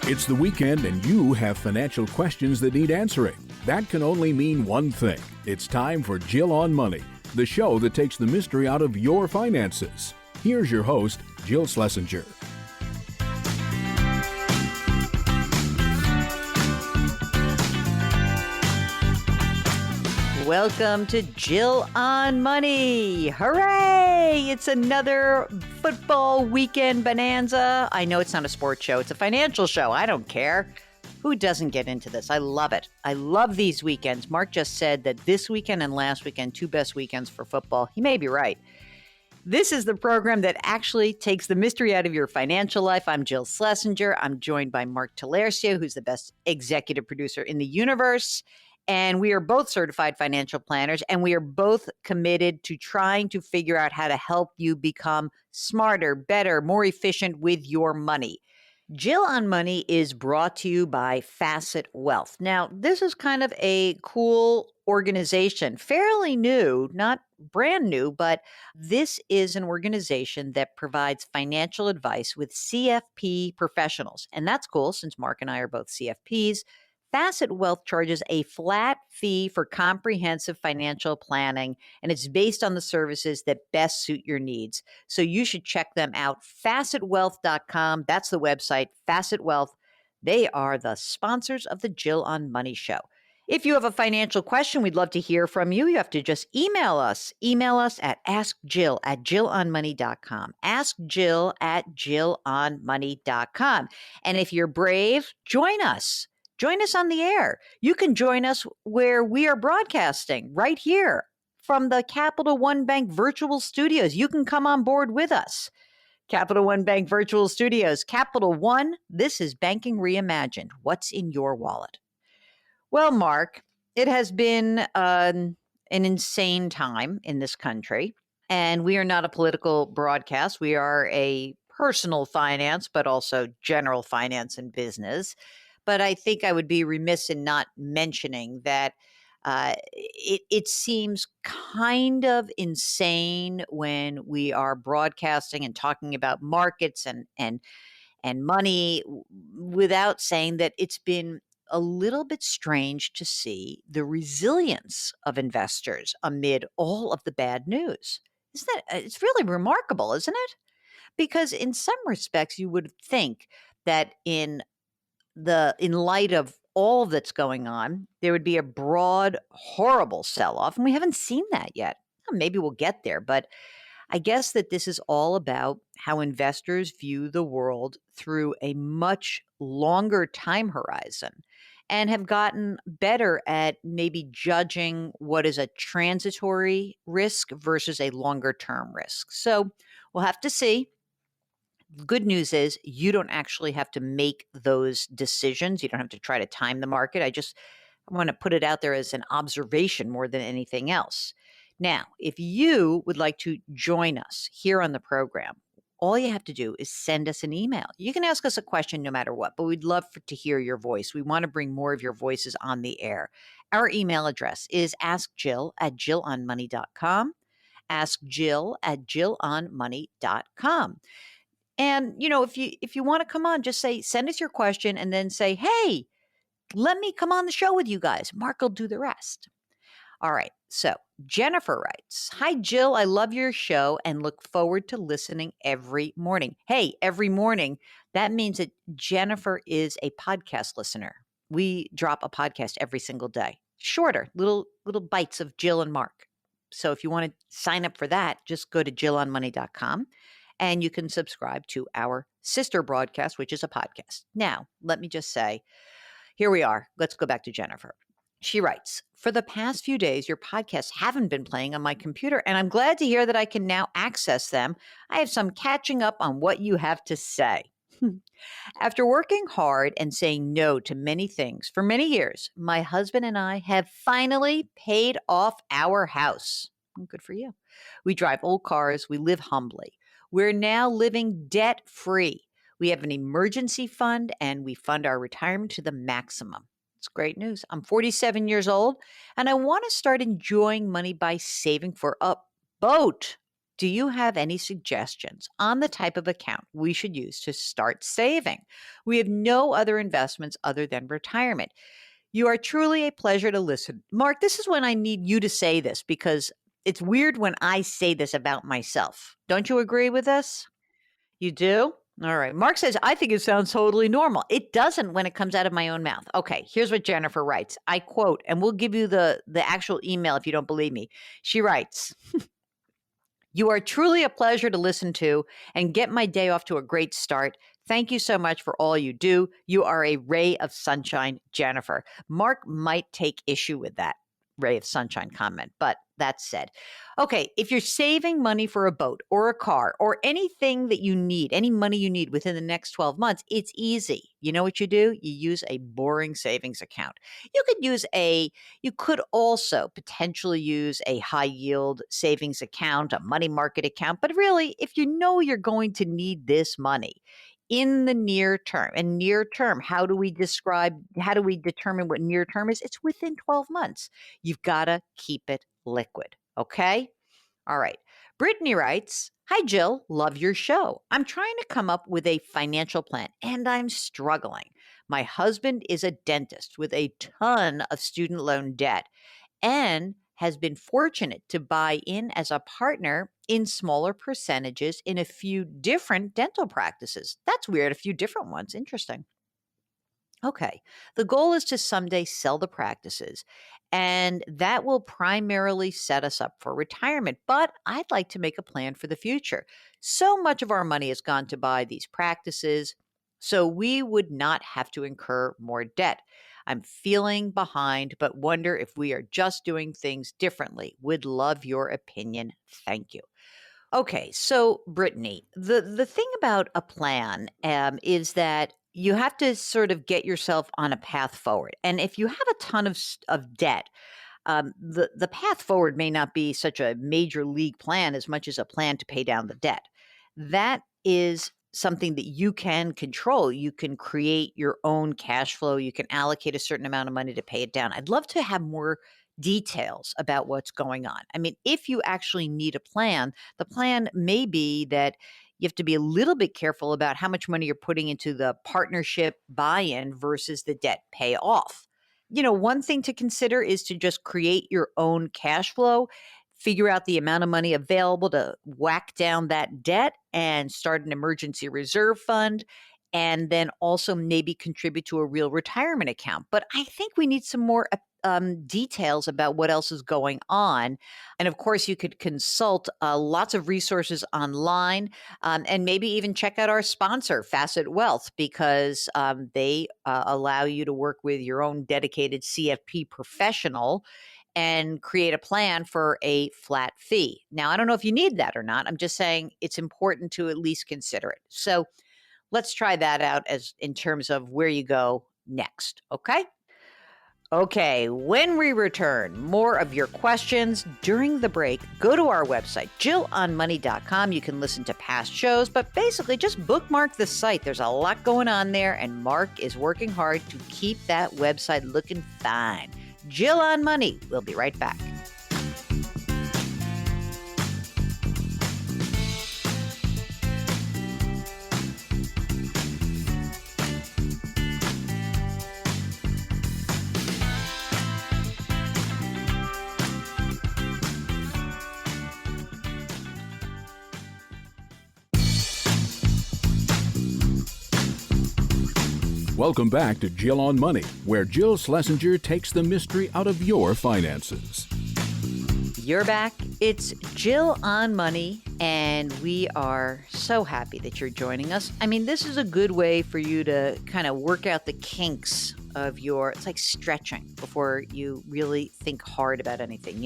It's the weekend and you have financial questions that need answering. That can only mean one thing. It's time for Jill on Money, the show that takes the mystery out of your finances. Here's your host, Jill Schlesinger. Welcome to Jill on Money. Hooray! It's another football weekend bonanza. I know it's not a sports show. It's a financial show. I don't care. Who doesn't get into this? I love it. I love these weekends. Mark just said that this weekend and last weekend, two best weekends for football. He may be right. This is the program that actually takes the mystery out of your financial life. I'm Jill Schlesinger. I'm joined by Mark Talercio, who's the best executive producer in the universe. And we are both certified financial planners, and we are both committed to trying to figure out how to help you become smarter, better, more efficient with your money. Jill on Money is brought to you by Facet Wealth. Now, this is kind of a cool organization, fairly new, not brand new, but this is an organization that provides financial advice with CFP professionals. And that's cool since Mark and I are both CFPs. Facet Wealth charges a flat fee for comprehensive financial planning, and it's based on the services that best suit your needs. So you should check them out. FacetWealth.com. That's the website, Facet Wealth. They are the sponsors of the Jill on Money show. If you have a financial question, we'd love to hear from you. You have to just email us. Email us at askjill@jillonmoney.com. Askjill@jillonmoney.com. And if you're brave, join us. Join us on the air. You can join us where we are broadcasting right here from the Capital One Bank virtual studios. You can come on board with us. Capital One Bank virtual studios. Capital One, this is banking reimagined. What's in your wallet? Well, Mark, it has been an insane time in this country, and we are not a political broadcast. We are a personal finance, but also general finance and business. But I think I would be remiss in not mentioning that it seems kind of insane when we are broadcasting and talking about markets and money without saying that it's been a little bit strange to see the resilience of investors amid all of the bad news. It's really remarkable, isn't it? Because in some respects, you would think that in light of all that's going on, there would be a broad, horrible sell-off, and we haven't seen that yet. Maybe we'll get there, but I guess that this is all about how investors view the world through a much longer time horizon and have gotten better at maybe judging what is a transitory risk versus a longer-term risk. So we'll have to see. Good news is you don't actually have to make those decisions. You don't have to try to time the market. I want to put it out there as an observation more than anything else. Now, if you would like to join us here on the program, all you have to do is send us an email. You can ask us a question no matter what, but we'd love to hear your voice. We want to bring more of your voices on the air. Our email address is askjill@jillonmoney.com, askjill@jillonmoney.com. And, if you want to come on, just send us your question and then say, hey, let me come on the show with you guys. Mark will do the rest. All right. So Jennifer writes, hi, Jill. I love your show and look forward to listening every morning. Hey, every morning. That means that Jennifer is a podcast listener. We drop a podcast every single day. Shorter, little bites of Jill and Mark. So if you want to sign up for that, just go to jillonmoney.com. And you can subscribe to our sister broadcast, which is a podcast. Now, let me just say, here we are. Let's go back to Jennifer. She writes, for the past few days, your podcasts haven't been playing on my computer, and I'm glad to hear that I can now access them. I have some catching up on what you have to say. After working hard and saying no to many things for many years, my husband and I have finally paid off our house. Good for you. We drive old cars. We live humbly. We're now living debt-free. We have an emergency fund, and we fund our retirement to the maximum. It's great news. I'm 47 years old, and I want to start enjoying money by saving for a boat. Do you have any suggestions on the type of account we should use to start saving? We have no other investments other than retirement. You are truly a pleasure to listen. Mark, this is when I need you to say this because it's weird when I say this about myself. Don't you agree with this? You do? All right. Mark says, I think it sounds totally normal. It doesn't when it comes out of my own mouth. Okay, here's what Jennifer writes. I quote, and we'll give you the actual email if you don't believe me. She writes, you are truly a pleasure to listen to and get my day off to a great start. Thank you so much for all you do. You are a ray of sunshine, Jennifer. Mark might take issue with that ray of sunshine comment, but that said, okay, if you're saving money for a boat or a car or anything that you need, any money you need within the next 12 months, it's easy. You know what you do? You use a boring savings account. You could also potentially use a high yield savings account, a money market account. But really, if you know you're going to need this money in the near term, and near term, how do we determine what near term is? It's within 12 months. You've got to keep it liquid. Okay. All right. Brittany writes, hi, Jill. Love your show. I'm trying to come up with a financial plan and I'm struggling. My husband is a dentist with a ton of student loan debt and has been fortunate to buy in as a partner in smaller percentages in a few different dental practices. That's weird. A few different ones. Interesting. Okay. The goal is to someday sell the practices, and that will primarily set us up for retirement. But I'd like to make a plan for the future. So much of our money has gone to buy these practices, so we would not have to incur more debt. I'm feeling behind, but wonder if we are just doing things differently. Would love your opinion. Thank you. Okay, so Brittany, the thing about a plan is that you have to sort of get yourself on a path forward. And if you have a ton of debt, the path forward may not be such a major league plan as much as a plan to pay down the debt. That is something that you can control. You can create your own cash flow. You can allocate a certain amount of money to pay it down. I'd love to have more details about what's going on. I mean, if you actually need a plan, the plan may be that you have to be a little bit careful about how much money you're putting into the partnership buy-in versus the debt payoff. One thing to consider is to just create your own cash flow, figure out the amount of money available to whack down that debt and start an emergency reserve fund, and then also maybe contribute to a real retirement account. But I think we need some more details about what else is going on. And of course, you could consult lots of resources online and maybe even check out our sponsor, Facet Wealth, because they allow you to work with your own dedicated CFP professional and create a plan for a flat fee. Now, I don't know if you need that or not. I'm just saying it's important to at least consider it. So let's try that out as in terms of where you go next. Okay. Okay, when we return, more of your questions during the break. Go to our website, jillonmoney.com. You can listen to past shows, but basically just bookmark the site. There's a lot going on there, and Mark is working hard to keep that website looking fine. Jill on Money. We'll be right back. Welcome back to Jill on Money, where Jill Schlesinger takes the mystery out of your finances. You're back. It's Jill on Money, and we are so happy that you're joining us. I mean, this is a good way for you to kind of work out the kinks of it's like stretching before you really think hard about anything,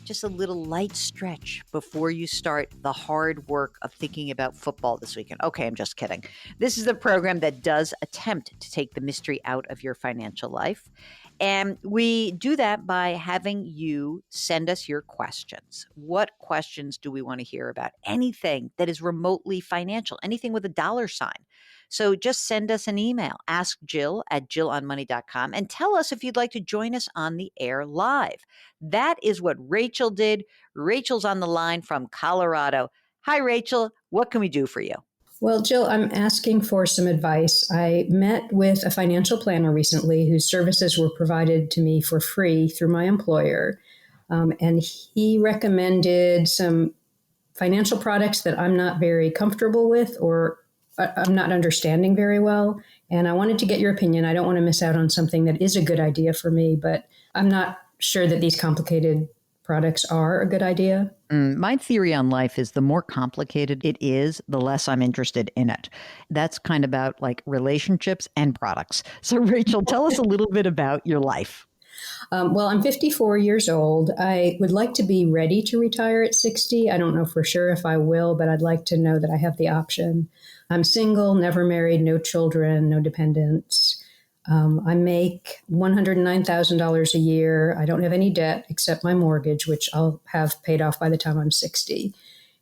just a little light stretch before you start the hard work of thinking about football this weekend. Okay, I'm just kidding. This is the program that does attempt to take the mystery out of your financial life. And we do that by having you send us your questions. What questions do we want to hear about? Anything that is remotely financial, anything with a dollar sign. So just send us an email, askjill@jillonmoney.com, and tell us if you'd like to join us on the air live. That is what Rachel did. Rachel's on the line from Colorado. Hi, Rachel. What can we do for you? Well, Jill, I'm asking for some advice. I met with a financial planner recently whose services were provided to me for free through my employer. And he recommended some financial products that I'm not very comfortable with or I'm not understanding very well. And I wanted to get your opinion. I don't want to miss out on something that is a good idea for me, but I'm not sure that these complicated products are a good idea. My theory on life is the more complicated it is, the less I'm interested in it. That's kind of about like relationships and products. So, Rachel, tell us a little bit about your life. Well, I'm 54 years old. I would like to be ready to retire at 60. I don't know for sure if I will, but I'd like to know that I have the option. I'm single, never married, no children, no dependents. I make $109,000 a year. I don't have any debt except my mortgage, which I'll have paid off by the time I'm 60.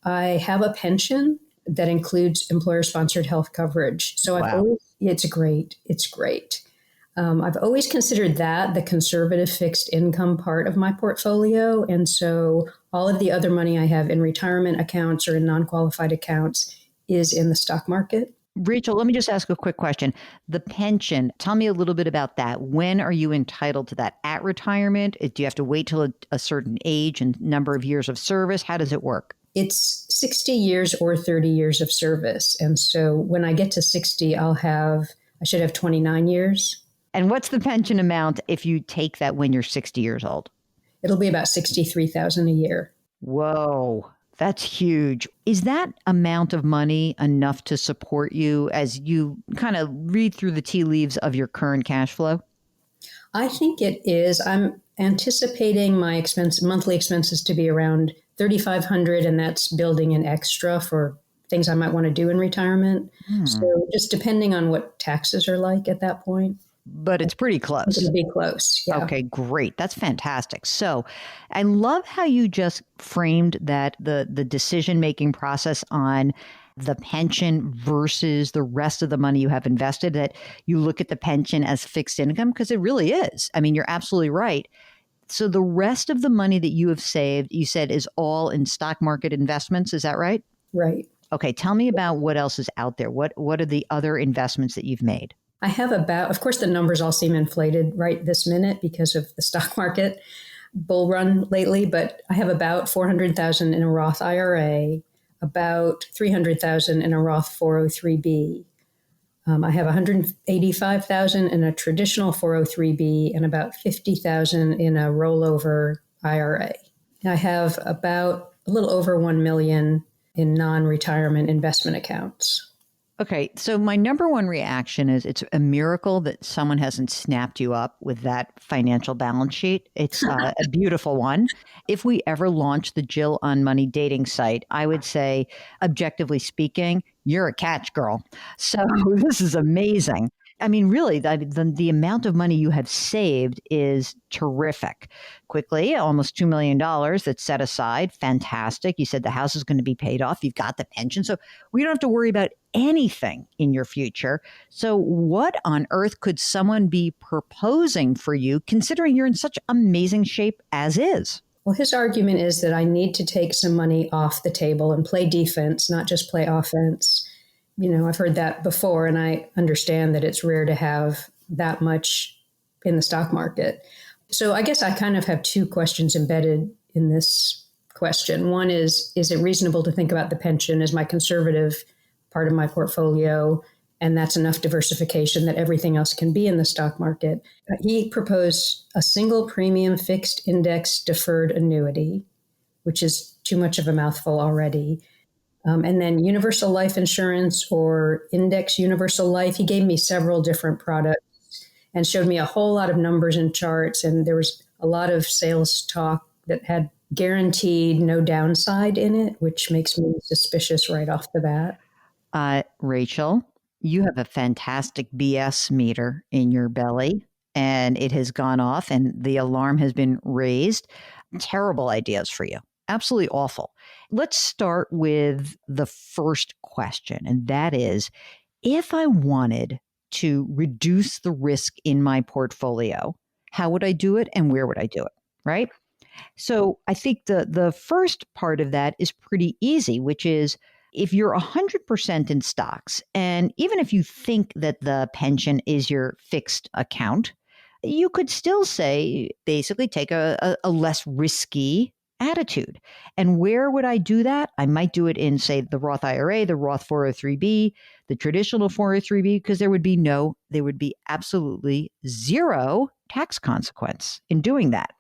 I have a pension that includes employer-sponsored health coverage. So it's great. It's great. I've always considered that the conservative fixed income part of my portfolio. And so all of the other money I have in retirement accounts or in non-qualified accounts is in the stock market. Rachel, let me just ask a quick question. The pension, tell me a little bit about that. When are you entitled to that? At retirement? Do you have to wait till a certain age and number of years of service? How does it work? It's 60 years or 30 years of service. And so when I get to 60, I should have 29 years. And what's the pension amount if you take that when you're 60 years old? It'll be about $63,000 a year. Whoa. That's huge. Is that amount of money enough to support you as you kind of read through the tea leaves of your current cash flow? I think it is. I'm anticipating my monthly expenses to be around $3,500, and that's building an extra for things I might want to do in retirement. So just depending on what taxes are like at that point. But it's pretty close. It'll be close. Yeah. Okay, great. That's fantastic. So I love how you just framed that the decision-making process on the pension versus the rest of the money you have invested, that you look at the pension as fixed income, because it really is. I mean, you're absolutely right. So the rest of the money that you have saved, you said, is all in stock market investments. Is that right? Right. Okay, tell me about what else is out there. What are the other investments that you've made? I have of course, the numbers all seem inflated right this minute because of the stock market bull run lately, but I have about $400,000 in a Roth IRA, about $300,000 in a Roth 403B. I have $185,000 in a traditional 403B and about $50,000 in a rollover IRA. I have about a little over $1 million in non-retirement investment accounts. Okay, so my number one reaction is it's a miracle that someone hasn't snapped you up with that financial balance sheet. It's a beautiful one. If we ever launch the Jill on Money dating site, I would say, objectively speaking, you're a catch girl. So this is amazing. I mean, really, the amount of money you have saved is terrific. Quickly, almost $2 million that's set aside. Fantastic. You said the house is going to be paid off. You've got the pension. So we don't have to worry about anything in your future. So what on earth could someone be proposing for you, considering you're in such amazing shape as is? Well, his argument is that I need to take some money off the table and play defense, not just play offense. You know, I've heard that before, and I understand that it's rare to have that much in the stock market. So I guess I kind of have two questions embedded in this question. One is it reasonable to think about the pension as my conservative part of my portfolio, and that's enough diversification that everything else can be in the stock market? He proposed a single premium fixed index deferred annuity, which is too much of a mouthful already. And then universal life insurance or index universal life. He gave me several different products and showed me a whole lot of numbers and charts. And there was a lot of sales talk that had guaranteed no downside in it, which makes me suspicious right off the bat. Rachel, you have a fantastic BS meter in your belly. and it has gone off and the alarm has been raised. Terrible ideas for you. Absolutely awful. Let's start with the first question, and that is, if I wanted to reduce the risk in my portfolio, how would I do it and where would I do it, right? So I think the first part of that is pretty easy, which is if you're 100% in stocks, and even if you think that the pension is your fixed account, you could still say basically take a less risky attitude. And where would I do that? I might do it in, say, the Roth IRA, the Roth 403b, the traditional 403b, because there would be absolutely zero tax consequence in doing that.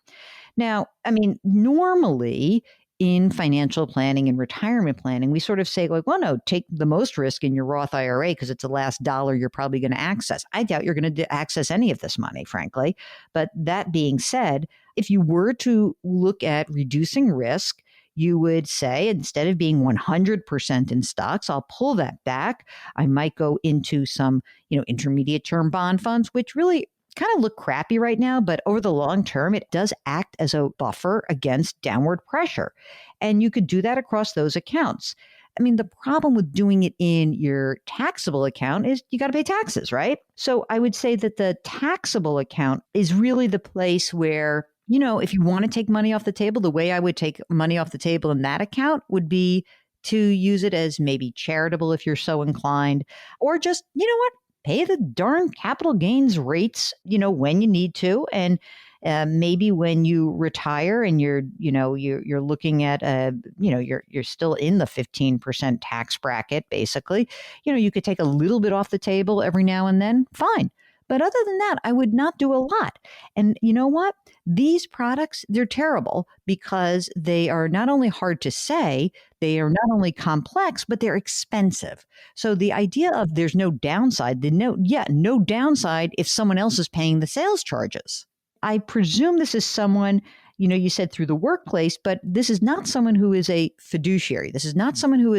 Now, I mean, normally in financial planning and retirement planning, we sort of say, like, well, no, take the most risk in your Roth IRA because it's the last dollar you're probably going to access. I doubt you're going to access any of this money, frankly. But that being said, if you were to look at reducing risk, you would say, instead of being 100% in stocks, I'll pull that back. I might go into some, intermediate term bond funds, which really kind of look crappy right now, but over the long term, it does act as a buffer against downward pressure. And you could do that across those accounts. I mean, the problem with doing it in your taxable account is you got to pay taxes, right? So I would say that the taxable account is really the place where, if you want to take money off the table, the way I would take money off the table in that account would be to use it as maybe charitable if you're so inclined, or just, pay the darn capital gains rates, when you need to. And maybe when you retire and you're looking at, you're still in the 15% tax bracket, basically, you could take a little bit off the table every now and then. Fine. But other than that, I would not do a lot. And you know what? These products, they're terrible because they are not only hard to say, they are not only complex, but they're expensive. So the idea of there's no downside, no downside if someone else is paying the sales charges. I presume this is someone, you said through the workplace, but this is not someone who is a fiduciary. This is not someone who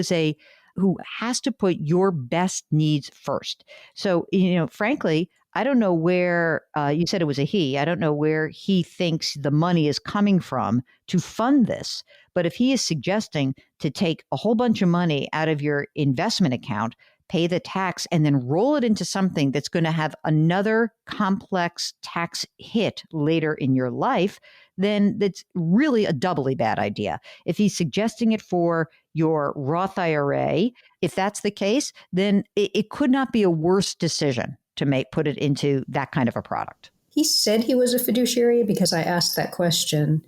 has to put your best needs first. So, frankly, I don't know where, you said it was a he, I don't know where he thinks the money is coming from to fund this. But if he is suggesting to take a whole bunch of money out of your investment account, pay the tax, and then roll it into something that's going to have another complex tax hit later in your life, then that's really a doubly bad idea. If he's suggesting it for your Roth IRA, if that's the case, then it could not be a worse decision to put it into that kind of a product. He said he was a fiduciary because I asked that question.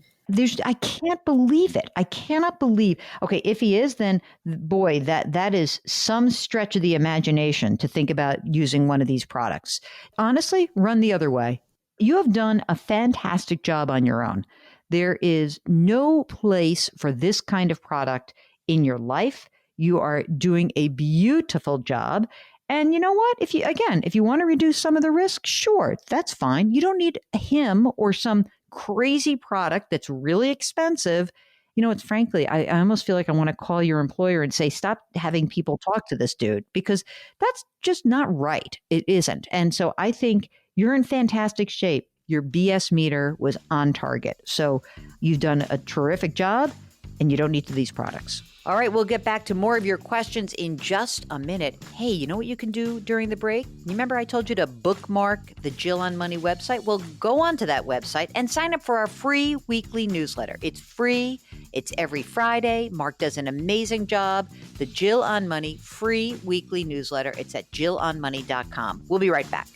I can't believe it. I cannot believe. Okay, if he is, then boy, that is some stretch of the imagination to think about using one of these products. Honestly, run the other way. You have done a fantastic job on your own. There is no place for this kind of product in your life. You are doing a beautiful job. And you know what? If you want to reduce some of the risk, sure, that's fine. You don't need him or some crazy product that's really expensive. It's frankly, I almost feel like I want to call your employer and say, stop having people talk to this dude, because that's just not right. It isn't. And so I think you're in fantastic shape. Your BS meter was on target. So you've done a terrific job and you don't need these products. All right, we'll get back to more of your questions in just a minute. Hey, you know what you can do during the break? Remember I told you to bookmark the Jill on Money website? Well, go onto that website and sign up for our free weekly newsletter. It's free. It's every Friday. Mark does an amazing job. The Jill on Money free weekly newsletter. It's at jillonmoney.com. We'll be right back.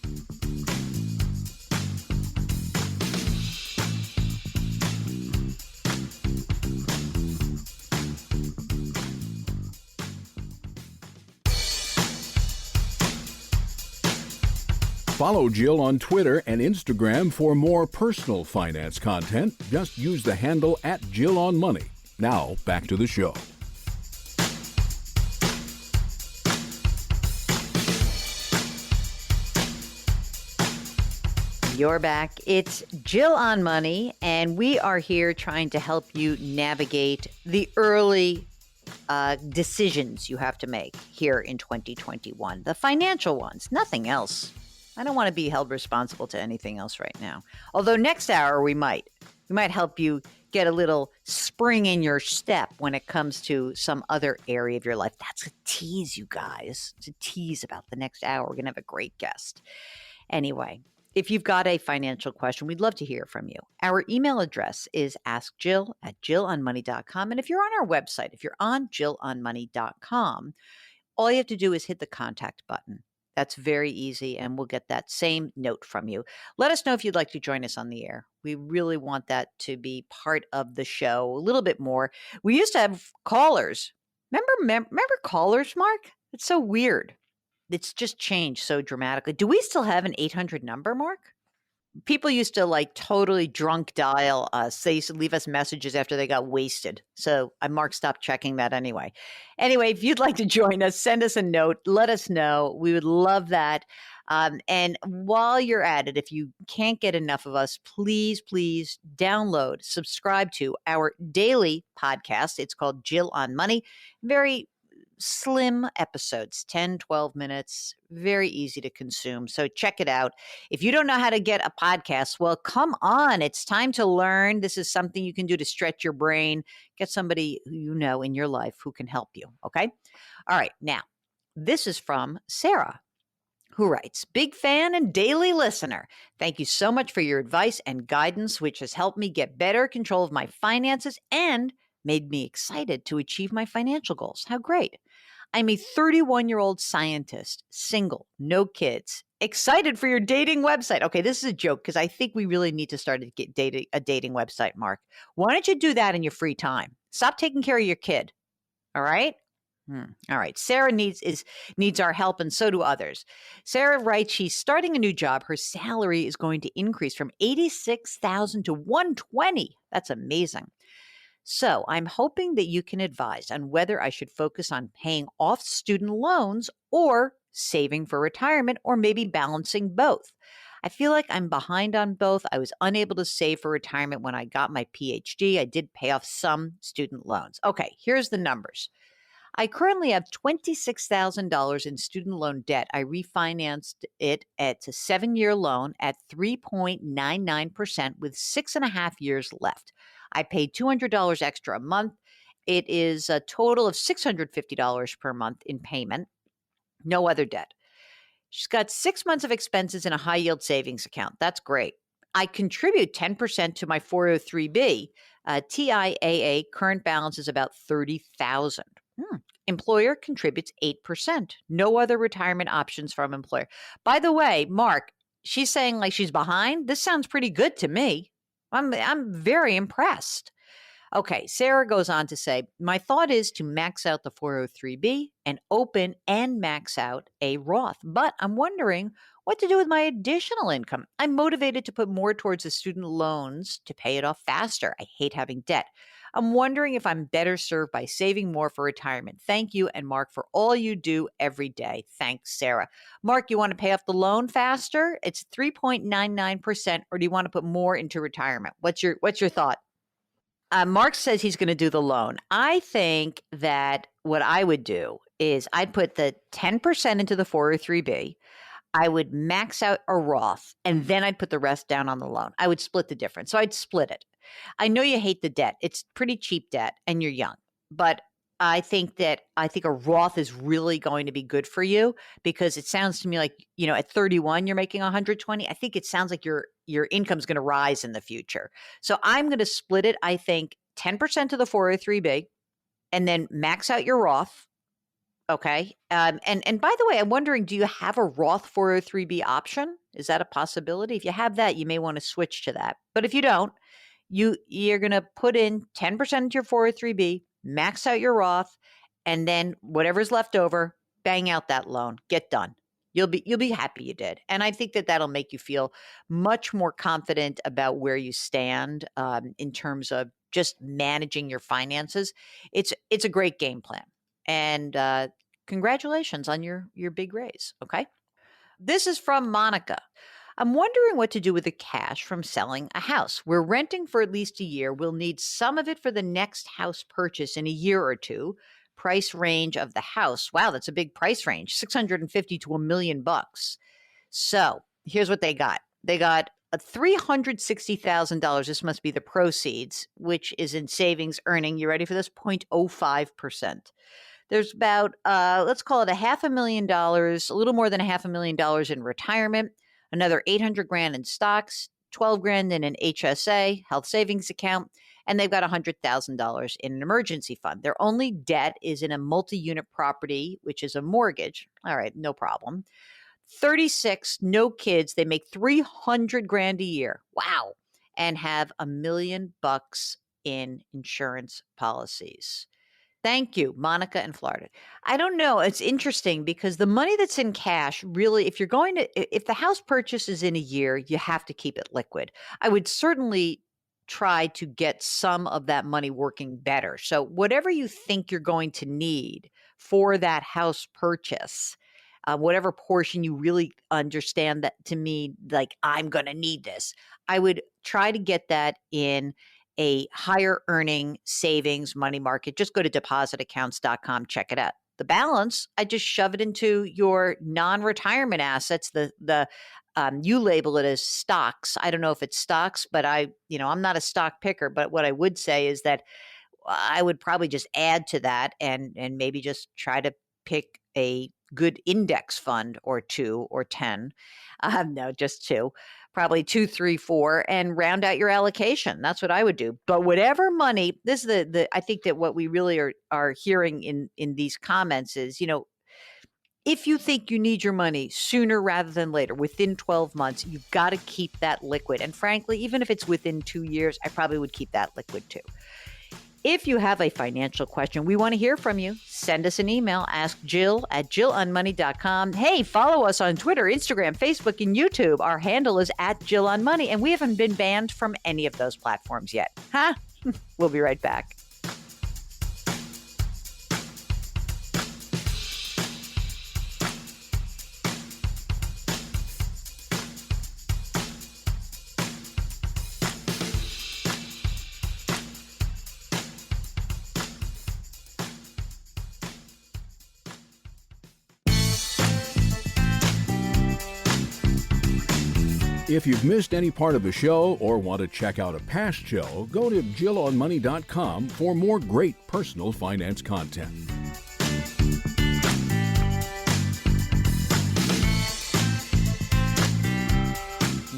Follow Jill on Twitter and Instagram for more personal finance content. Just use the handle @JillOnMoney. Now, back to the show. You're back. It's Jill on Money, and we are here trying to help you navigate the early decisions you have to make here in 2021. The financial ones, nothing else. I don't want to be held responsible to anything else right now. Although next hour we might help you get a little spring in your step when it comes to some other area of your life. That's a tease, you guys. It's a tease about the next hour. We're going to have a great guest. Anyway, if you've got a financial question, we'd love to hear from you. Our email address is askjill@jillonmoney.com. And if you're on our website, if you're on jillonmoney.com, all you have to do is hit the contact button. That's very easy, and we'll get that same note from you. Let us know if you'd like to join us on the air. We really want that to be part of the show a little bit more. We used to have callers. Remember callers, Mark? It's so weird. It's just changed so dramatically. Do we still have an 800 number, Mark? People used to like totally drunk dial us. They used to leave us messages after they got wasted. So Mark stopped checking that anyway. Anyway, if you'd like to join us, send us a note. Let us know. We would love that. And while you're at it, if you can't get enough of us, please download, subscribe to our daily podcast. It's called Jill on Money. Very slim episodes, 10, 12 minutes, very easy to consume. So check it out. If you don't know how to get a podcast, well, come on. It's time to learn. This is something you can do to stretch your brain. Get somebody who you know in your life who can help you. Okay. All right. Now, this is from Sarah, who writes, big fan and daily listener. Thank you so much for your advice and guidance, which has helped me get better control of my finances and made me excited to achieve my financial goals. How great. I'm a 31-year-old scientist, single, no kids, excited for your dating website. Okay, this is a joke because I think we really need to start a dating website, Mark. Why don't you do that in your free time? Stop taking care of your kid. All right? All right. Sarah needs our help, and so do others. Sarah writes she's starting a new job. Her salary is going to increase from $86,000 to $120,000. That's amazing. So I'm hoping that you can advise on whether I should focus on paying off student loans or saving for retirement, or maybe balancing both. I feel like I'm behind on both. I was unable to save for retirement when I got my PhD. I did pay off some student loans. Okay, here's the numbers. I currently have $26,000 in student loan debt. I refinanced it at a 7-year loan at 3.99% with 6.5 years left. I paid $200 extra a month. It is a total of $650 per month in payment. No other debt. She's got 6 months of expenses in a high yield savings account. That's great. I contribute 10% to my 403B. TIAA current balance is about $30,000. Employer contributes 8%. No other retirement options from employer. By the way, Mark, she's saying like she's behind. This sounds pretty good to me. I'm very impressed. Okay, Sarah goes on to say, my thought is to max out the 403B and open and max out a Roth, but I'm wondering what to do with my additional income. I'm motivated to put more towards the student loans to pay it off faster. I hate having debt. I'm wondering if I'm better served by saving more for retirement. Thank you, and Mark, for all you do every day. Thanks, Sarah. Mark, you want to pay off the loan faster? It's 3.99%, or do you want to put more into retirement? What's your thought? Mark says he's going to do the loan. I think that what I would do is I'd put the 10% into the 403B. I would max out a Roth, and then I'd put the rest down on the loan. I would split the difference. So I'd split it. I know you hate the debt. It's pretty cheap debt, and you're young. But I think a Roth is really going to be good for you, because it sounds to me like, at 31, you're making 120. I think it sounds like your income's going to rise in the future. So I'm going to split it, I think, 10% to the 403B, and then max out your Roth. Okay. And by the way, I'm wondering, do you have a Roth 403B option? Is that a possibility? If you have that, you may want to switch to that. But if you don't, you're going to put in 10% into your 403B, max out your Roth, and then whatever's left over, bang out that loan. Get done. You'll be happy you did. And I think that that'll make you feel much more confident about where you stand in terms of just managing your finances. It's a great game plan. And congratulations on your big raise. Okay. This is from Monica. I'm wondering what to do with the cash from selling a house. We're renting for at least a year. We'll need some of it for the next house purchase in a year or two. Price range of the house. Wow, that's a big price range. $650,000 to $1 million. So here's what they got. They got a $360,000. This must be the proceeds, which is in savings earning. You ready for this? 0.05%. There's about, let's call it $500,000, a little more than $500,000 in retirement, another 800 grand in stocks, 12 grand in an HSA, health savings account, and they've got $100,000 in an emergency fund. Their only debt is in a multi-unit property, which is a mortgage. All right, no problem. 36, no kids. They make 300 grand a year. Wow. And have $1 million in insurance policies. Thank you, Monica in Florida. I don't know. It's interesting because the money that's in cash, really, if the house purchase is in a year, you have to keep it liquid. I would certainly try to get some of that money working better. So whatever you think you're going to need for that house purchase, whatever portion you really understand that to me, like, I'm going to need this, I would try to get that in a higher earning savings money market. Just go to depositaccounts.com, check it out. The balance, I just shove it into your non-retirement assets. You label it as stocks. I don't know if it's stocks, but I'm not a stock picker. But what I would say is that I would probably just add to that and maybe just try to pick a good index fund or 2 or 10. No, just 2, probably 2, 3, 4, and round out your allocation. That's what I would do. But whatever money, this is I think that what we really are hearing in these comments is, if you think you need your money sooner rather than later, within 12 months, you've got to keep that liquid. And frankly, even if it's within 2 years, I probably would keep that liquid too. If you have a financial question, we want to hear from you. Send us an email, askjill@jillonmoney.com. Hey, follow us on Twitter, Instagram, Facebook, and YouTube. Our handle is @JillOnMoney, and we haven't been banned from any of those platforms yet. Huh? We'll be right back. If you've missed any part of the show or want to check out a past show, go to JillOnMoney.com for more great personal finance content.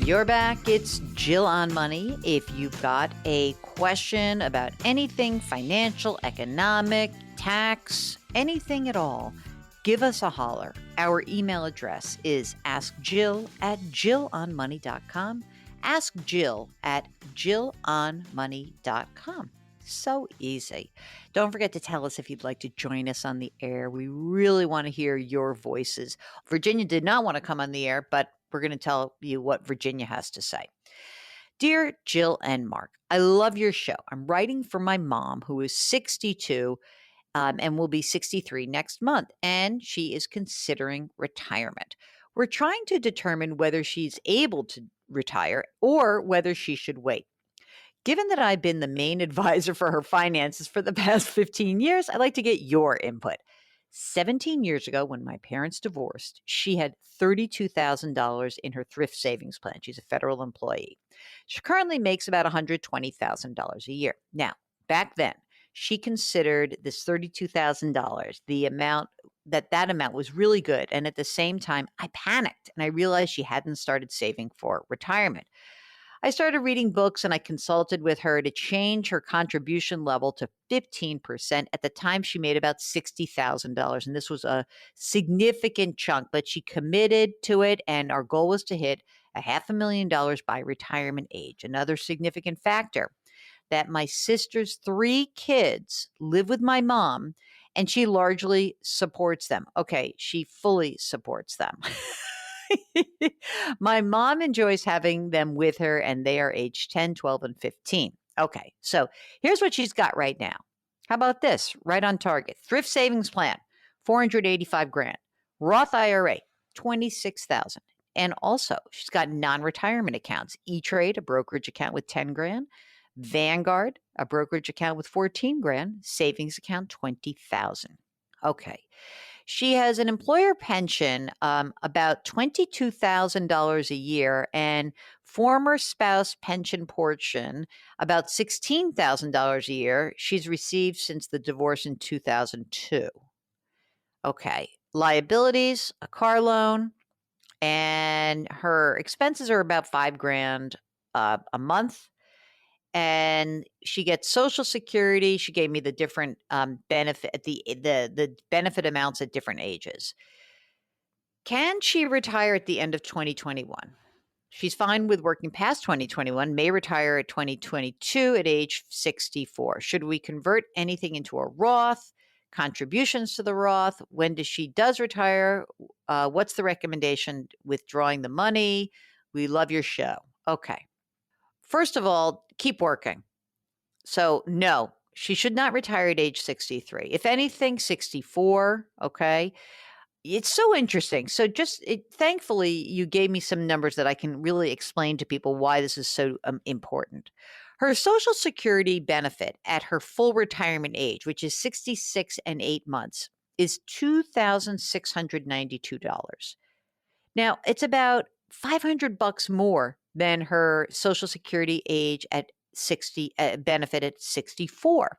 You're back. It's Jill on Money. If you've got a question about anything financial, economic, tax, anything at all, give us a holler. Our email address is askjill@jillonmoney.com. Askjill@jillonmoney.com. So easy. Don't forget to tell us if you'd like to join us on the air. We really want to hear your voices. Virginia did not want to come on the air, but we're going to tell you what Virginia has to say. Dear Jill and Mark, I love your show. I'm writing for my mom, who is 62 and will be 63 next month, and she is considering retirement. We're trying to determine whether she's able to retire or whether she should wait. Given that I've been the main advisor for her finances for the past 15 years, I'd like to get your input. 17 years ago, when my parents divorced, she had $32,000 in her thrift savings plan. She's a federal employee. She currently makes about $120,000 a year. Now, back then, she considered this $32,000, the amount that amount was really good. And at the same time, I panicked and I realized she hadn't started saving for retirement. I started reading books and I consulted with her to change her contribution level to 15%. At the time, she made about $60,000. And this was a significant chunk, but she committed to it. And our goal was to hit $500,000 by retirement age. Another significant factor, that my sister's 3 kids live with my mom and she largely supports them. Okay, she fully supports them. My mom enjoys having them with her and they are age 10, 12, and 15. Okay, so here's what she's got right now. How about this? Right on target. Thrift savings plan, $485 grand. Roth IRA, $26,000. And also, she's got non-retirement accounts. E-Trade, a brokerage account with 10 grand. Vanguard, a brokerage account with 14 grand, savings account 20,000. Okay. She has an employer pension, about $22,000 a year, and former spouse pension portion, about $16,000 a year. She's received since the divorce in 2002. Okay. Liabilities, a car loan, and her expenses are about $5,000 a month. And she gets Social Security. She gave me the different benefit, the benefit amounts at different ages. Can she retire at the end of 2021? She's fine with working past 2021, may retire at 2022 at age 64. Should we convert anything into a Roth? Contributions to the Roth? When does she does retire? What's the recommendation withdrawing the money? We love your show. Okay. First of all, keep working. So, no, she should not retire at age 63. If anything, 64. Okay. It's so interesting. So thankfully, you gave me some numbers that I can really explain to people why this is so important. Her Social Security benefit at her full retirement age, which is 66 and 8 months, is $2,692. Now, it's about $500 more than her Social Security age at 60 benefit at 64.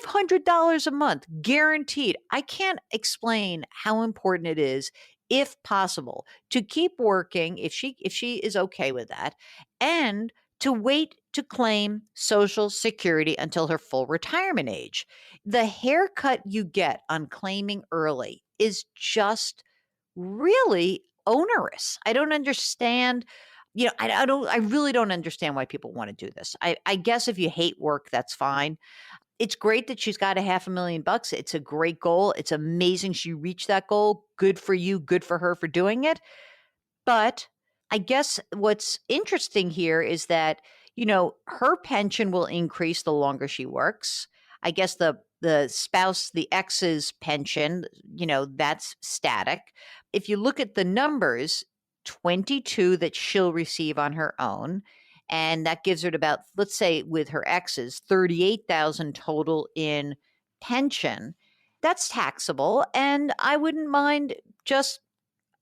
$500 a month guaranteed. I can't explain how important it is, if possible, to keep working if she is okay with that, and to wait to claim Social Security until her full retirement age. The haircut you get on claiming early is just really onerous. I don't understand. I really don't understand why people want to do this. I guess if you hate work, that's fine. It's great that she's got $500,000. It's a great goal. It's amazing she reached that goal. Good for you. Good for her for doing it. But I guess what's interesting here is that, her pension will increase the longer she works. I guess the spouse, the ex's pension, that's static. If you look at the numbers, 22 that she'll receive on her own, and that gives her about, let's say with her exes, 38,000 total in pension. That's taxable, and I wouldn't mind just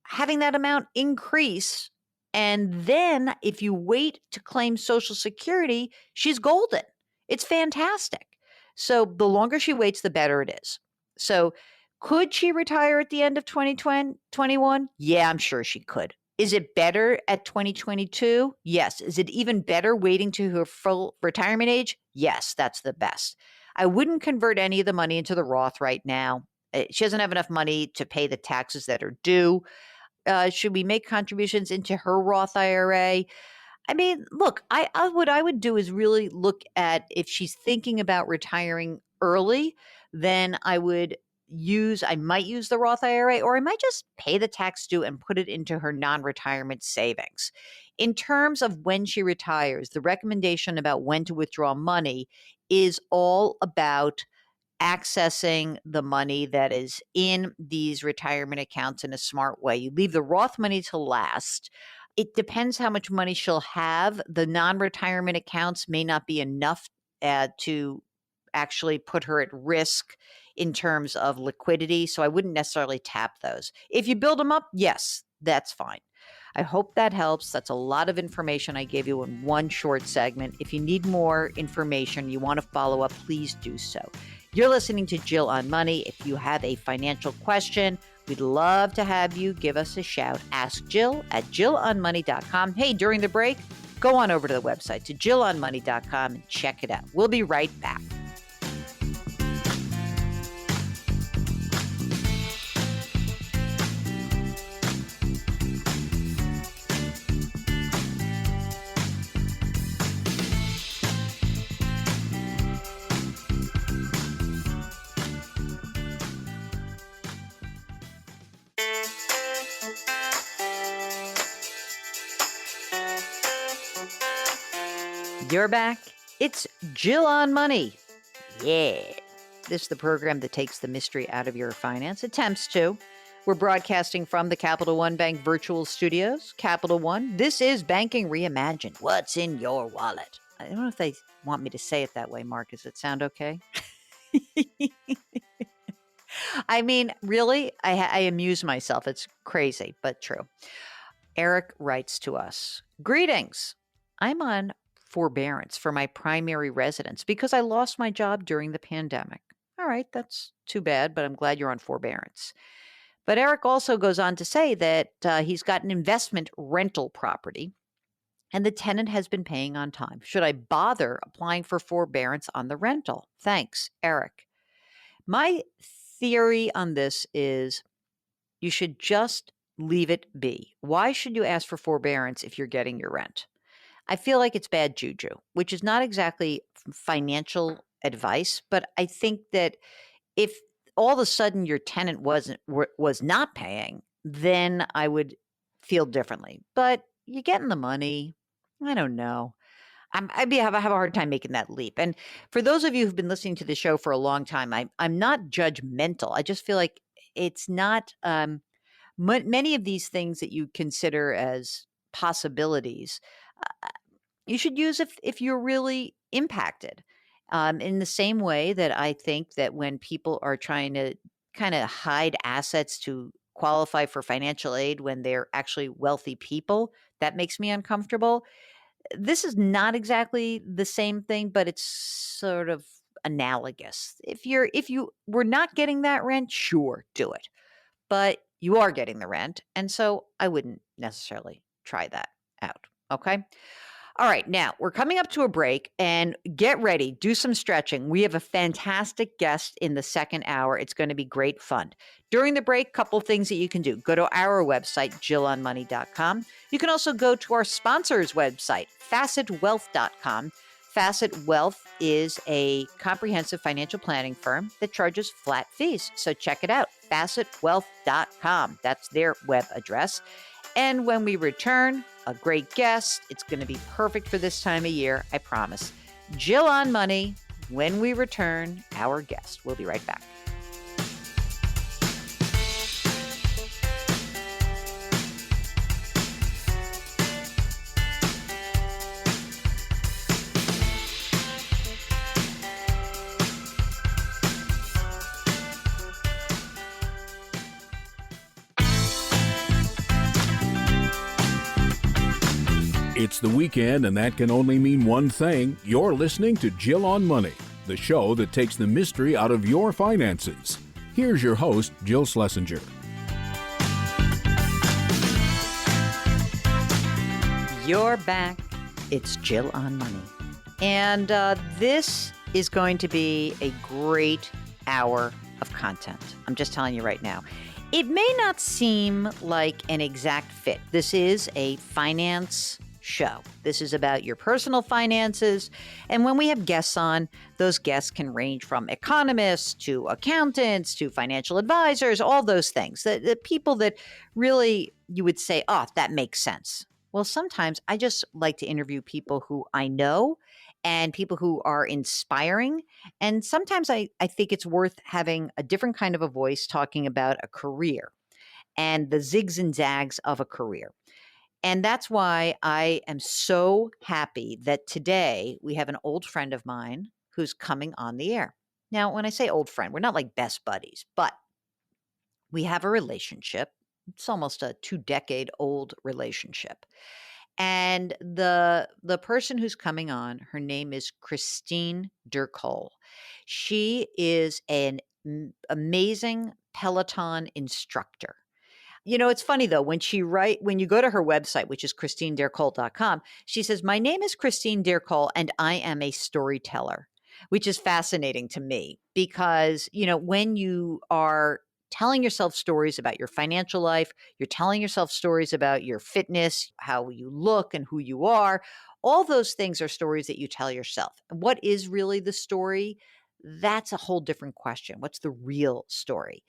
having that amount increase. And then if you wait to claim Social Security, she's golden. It's fantastic. So the longer she waits, the better it is. So could she retire at the end of 2021? Yeah, I'm sure she could. Is it better at 2022? Yes. Is it even better waiting to her full retirement age? Yes, that's the best. I wouldn't convert any of the money into the Roth right now. She doesn't have enough money to pay the taxes that are due. Should we make contributions into her Roth IRA? I mean, look, what I would do is really look at, if she's thinking about retiring early, then I might use the Roth IRA, or I might just pay the tax due and put it into her non-retirement savings. In terms of when she retires, the recommendation about when to withdraw money is all about accessing the money that is in these retirement accounts in a smart way. You leave the Roth money to last. It depends how much money she'll have. The non-retirement accounts may not be enough to actually put her at risk in terms of liquidity. So I wouldn't necessarily tap those. If you build them up, yes, that's fine. I hope that helps. That's a lot of information I gave you in one short segment. If you need more information, you want to follow up, please do so. You're listening to Jill on Money. If you have a financial question, we'd love to have you give us a shout. Ask Jill at jillonmoney.com. Hey, during the break, go on over to the website to jillonmoney.com and check it out. We'll be right back. You're back. It's Jill on Money. Yeah. This is the program that takes the mystery out of your finance. Attempts to. We're broadcasting from the Capital One Bank virtual studios. Capital One. This is Banking Reimagined. What's in your wallet? I don't know if they want me to say it that way, Mark. Does it sound okay? I mean, really, I amuse myself. It's crazy, but true. Eric writes to us, greetings. I'm on forbearance for my primary residence because I lost my job during the pandemic. All right, that's too bad, but I'm glad you're on forbearance. But Eric also goes on to say that he's got an investment rental property and the tenant has been paying on time. Should I bother applying for forbearance on the rental? Thanks, Eric. My theory on this is you should just leave it be. Why should you ask for forbearance if you're getting your rent? I feel like it's bad juju, which is not exactly financial advice, but I think that if all of a sudden your tenant was not paying, then I would feel differently. But you're getting the money. I don't know. I have a hard time making that leap. And for those of you who've been listening to the show for a long time, I'm not judgmental. I just feel like it's not many of these things that you consider as possibilities. You should use if you're really impacted. In the same way that I think that when people are trying to kind of hide assets to qualify for financial aid when they're actually wealthy people, that makes me uncomfortable. This is not exactly the same thing, but it's sort of analogous. If you were not getting that rent, sure, do it. But you are getting the rent, and so I wouldn't necessarily try that out. Okay? All right, now we're coming up to a break and get ready, do some stretching. We have a fantastic guest in the second hour. It's going to be great fun. During the break, couple things that you can do. Go to our website, jillonmoney.com. You can also go to our sponsor's website, facetwealth.com. Facet Wealth is a comprehensive financial planning firm that charges flat fees. So check it out, facetwealth.com. That's their web address. And when we return, a great guest. It's going to be perfect for this time of year, I promise. Jill on Money. When we return, our guest. We'll be right back. It's the weekend, and that can only mean one thing. You're listening to Jill on Money, the show that takes the mystery out of your finances. Here's your host, Jill Schlesinger. You're back. It's Jill on Money. And this is going to be a great hour of content. I'm just telling you right now. It may not seem like an exact fit. This is a finance show. This is about your personal finances. And when we have guests on, those guests can range from economists to accountants to financial advisors, all those things. The people that really you would say, oh, that makes sense. Well, sometimes I just like to interview people who I know and people who are inspiring. And sometimes I think it's worth having a different kind of a voice talking about a career and the zigs and zags of a career. And that's why I am so happy that today we have an old friend of mine who's coming on the air. Now, when I say old friend, we're not like best buddies, but we have a relationship. It's almost a 2-decade-old relationship. And the person who's coming on, her name is Christine Dercole. She is an amazing Peloton instructor. You know, it's funny though, when you go to her website, which is christinedercole.com, she says, "My name is Christine Dercole and I am a storyteller," which is fascinating to me because, you know, when you are telling yourself stories about your financial life, you're telling yourself stories about your fitness, how you look and who you are, all those things are stories that you tell yourself. What is really the story? That's a whole different question. What's the real story?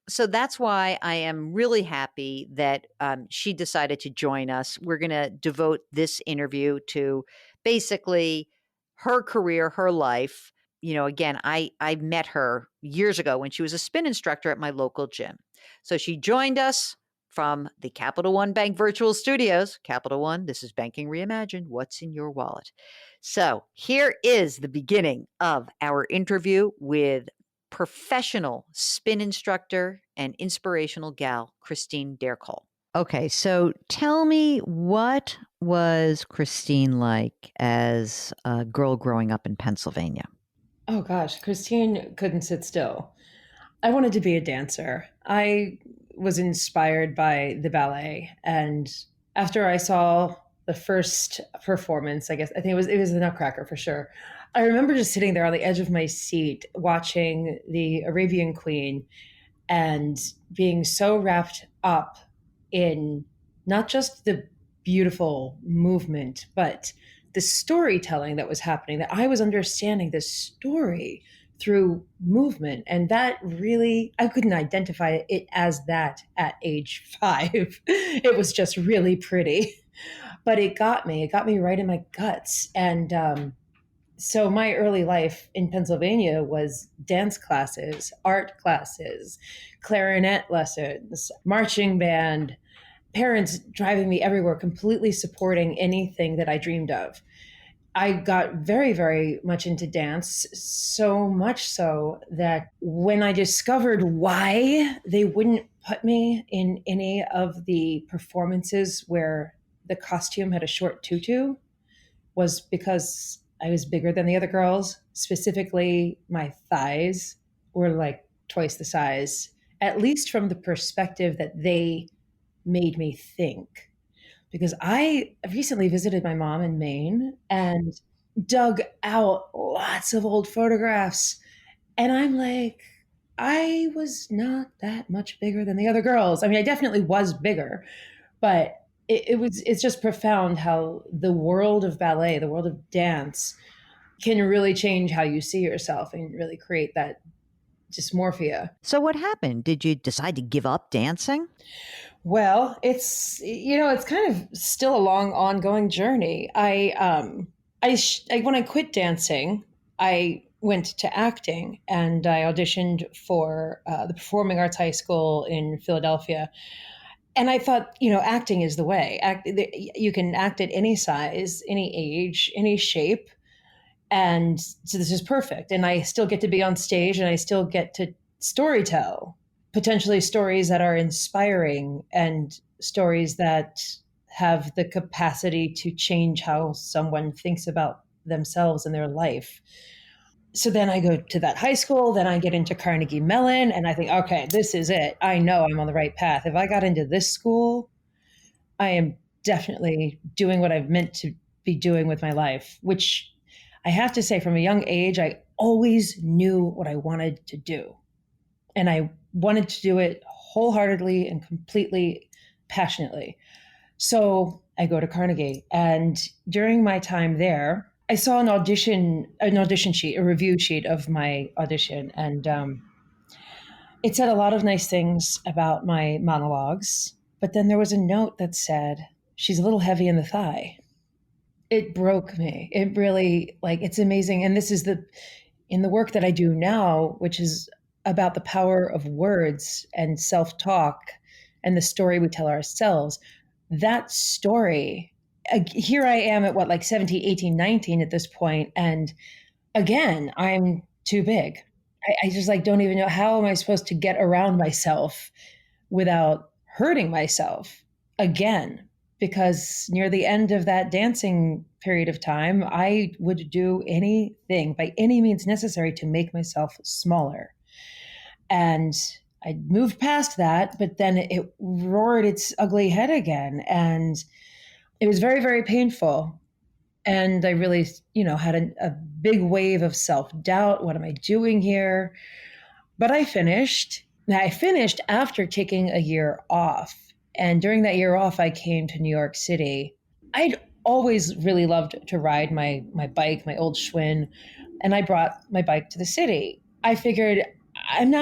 So that's why I am really happy that she decided to join us. We're going to devote this interview to basically her career, her life. You know, again, I met her years ago when she was a spin instructor at my local gym. So she joined us from the Capital One Bank Virtual Studios. Capital One, this is Banking Reimagined. What's in your wallet? So here is the beginning of our interview with professional spin instructor and inspirational gal, Christine Dercole. Okay, so tell me, what was Christine like as a girl growing up in Pennsylvania? Oh gosh, Christine couldn't sit still. I wanted to be a dancer. I was inspired by the ballet, and after I saw the first performance, I think it was the Nutcracker for sure. I remember just sitting there on the edge of my seat watching the Arabian Queen and being so wrapped up in not just the beautiful movement, but the storytelling that was happening, that I was understanding the story through movement. And that really, I couldn't identify it as that at age 5. It was just really pretty. But it got me right in my guts. And so my early life in Pennsylvania was dance classes, art classes, clarinet lessons, marching band, parents driving me everywhere, completely supporting anything that I dreamed of. I got very, very much into dance, so much so that when I discovered why they wouldn't put me in any of the performances where the costume had a short tutu, was because I was bigger than the other girls. Specifically, my thighs were like twice the size, at least from the perspective that they made me think. Because I recently visited my mom in Maine and dug out lots of old photographs. And I'm like, I was not that much bigger than the other girls. I mean, I definitely was bigger, but it's just profound how the world of ballet, the world of dance, can really change how you see yourself and really create that dysmorphia. So what happened? Did you decide to give up dancing? Well, it's kind of still a long, ongoing journey. When I quit dancing, I went to acting, and I auditioned for the Performing Arts High School in Philadelphia. And I thought, acting is the way. You can act at any size, any age, any shape. And so this is perfect. And I still get to be on stage, and I still get to storytell, potentially stories that are inspiring and stories that have the capacity to change how someone thinks about themselves and their life. So then I go to that high school, then I get into Carnegie Mellon, and I think, okay, this is it. I know I'm on the right path. If I got into this school, I am definitely doing what I've meant to be doing with my life, which I have to say, from a young age, I always knew what I wanted to do. And I wanted to do it wholeheartedly and completely passionately. So I go to Carnegie, and during my time there, I saw an audition sheet, a review sheet of my audition, and it said a lot of nice things about my monologues. But then there was a note that said, "She's a little heavy in the thigh." It broke me. It really, it's amazing. And this is in the work that I do now, which is about the power of words and self-talk and the story we tell ourselves. That story, here I am at 17, 18, 19 at this point. And again, I'm too big. I just don't even know, how am I supposed to get around myself without hurting myself again? Because near the end of that dancing period of time, I would do anything by any means necessary to make myself smaller. And I moved past that, but then it roared its ugly head again. And it was very, very painful. And I really, had a big wave of self-doubt. What am I doing here? But I finished. Now, I finished after taking a year off. And during that year off, I came to New York City. I'd always really loved to ride my bike, my old Schwinn, and I brought my bike to the city. I figured, I'm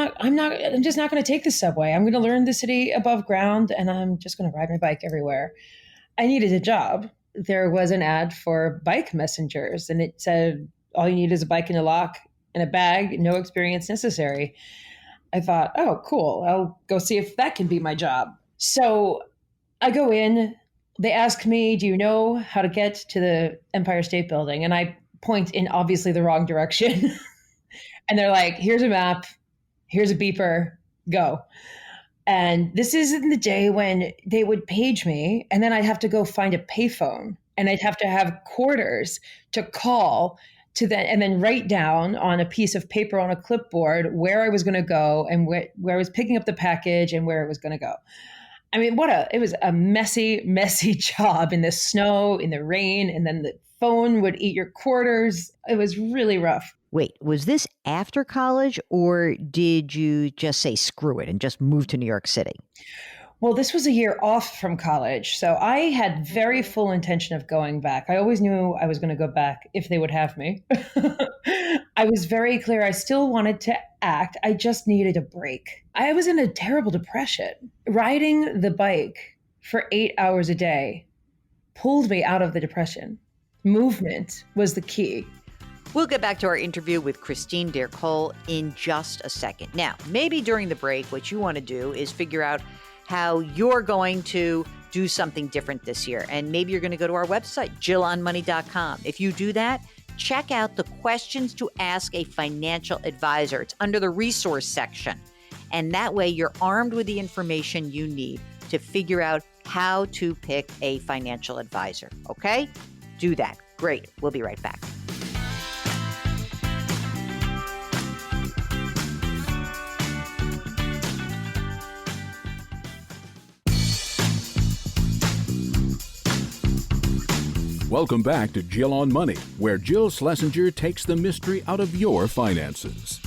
just not going to take the subway. I'm going to learn the city above ground, and I'm just going to ride my bike everywhere. I needed a job. There was an ad for bike messengers, and it said, all you need is a bike and a lock and a bag, no experience necessary. I thought, oh, cool. I'll go see if that can be my job. So I go in, they ask me, do you know how to get to the Empire State Building? And I point in obviously the wrong direction. And they're like, here's a map. here's a beeper, go. And this is in the day when they would page me and then I'd have to go find a payphone and I'd have to have quarters to call to then and then write down on a piece of paper on a clipboard where I was going to go and where I was picking up the package and where it was going to go. I mean, it was a messy, messy job in the snow, in the rain, and then the phone would eat your quarters. It was really rough. Wait, was this after college or did you just say screw it and just move to New York City? Well, this was a year off from college, so I had very full intention of going back. I always knew I was going to go back if they would have me. I was very clear. I still wanted to act. I just needed a break. I was in a terrible depression. Riding the bike for 8 hours a day pulled me out of the depression. Movement was the key. We'll get back to our interview with Christine Dercole in just a second. Now, maybe during the break, what you want to do is figure out how you're going to do something different this year. And maybe you're going to go to our website, jillonmoney.com. If you do that, check out the questions to ask a financial advisor. It's under the resource section. And that way you're armed with the information you need to figure out how to pick a financial advisor. Okay? Do that. Great. We'll be right back. Welcome back to Jill on Money, where Jill Schlesinger takes the mystery out of your finances.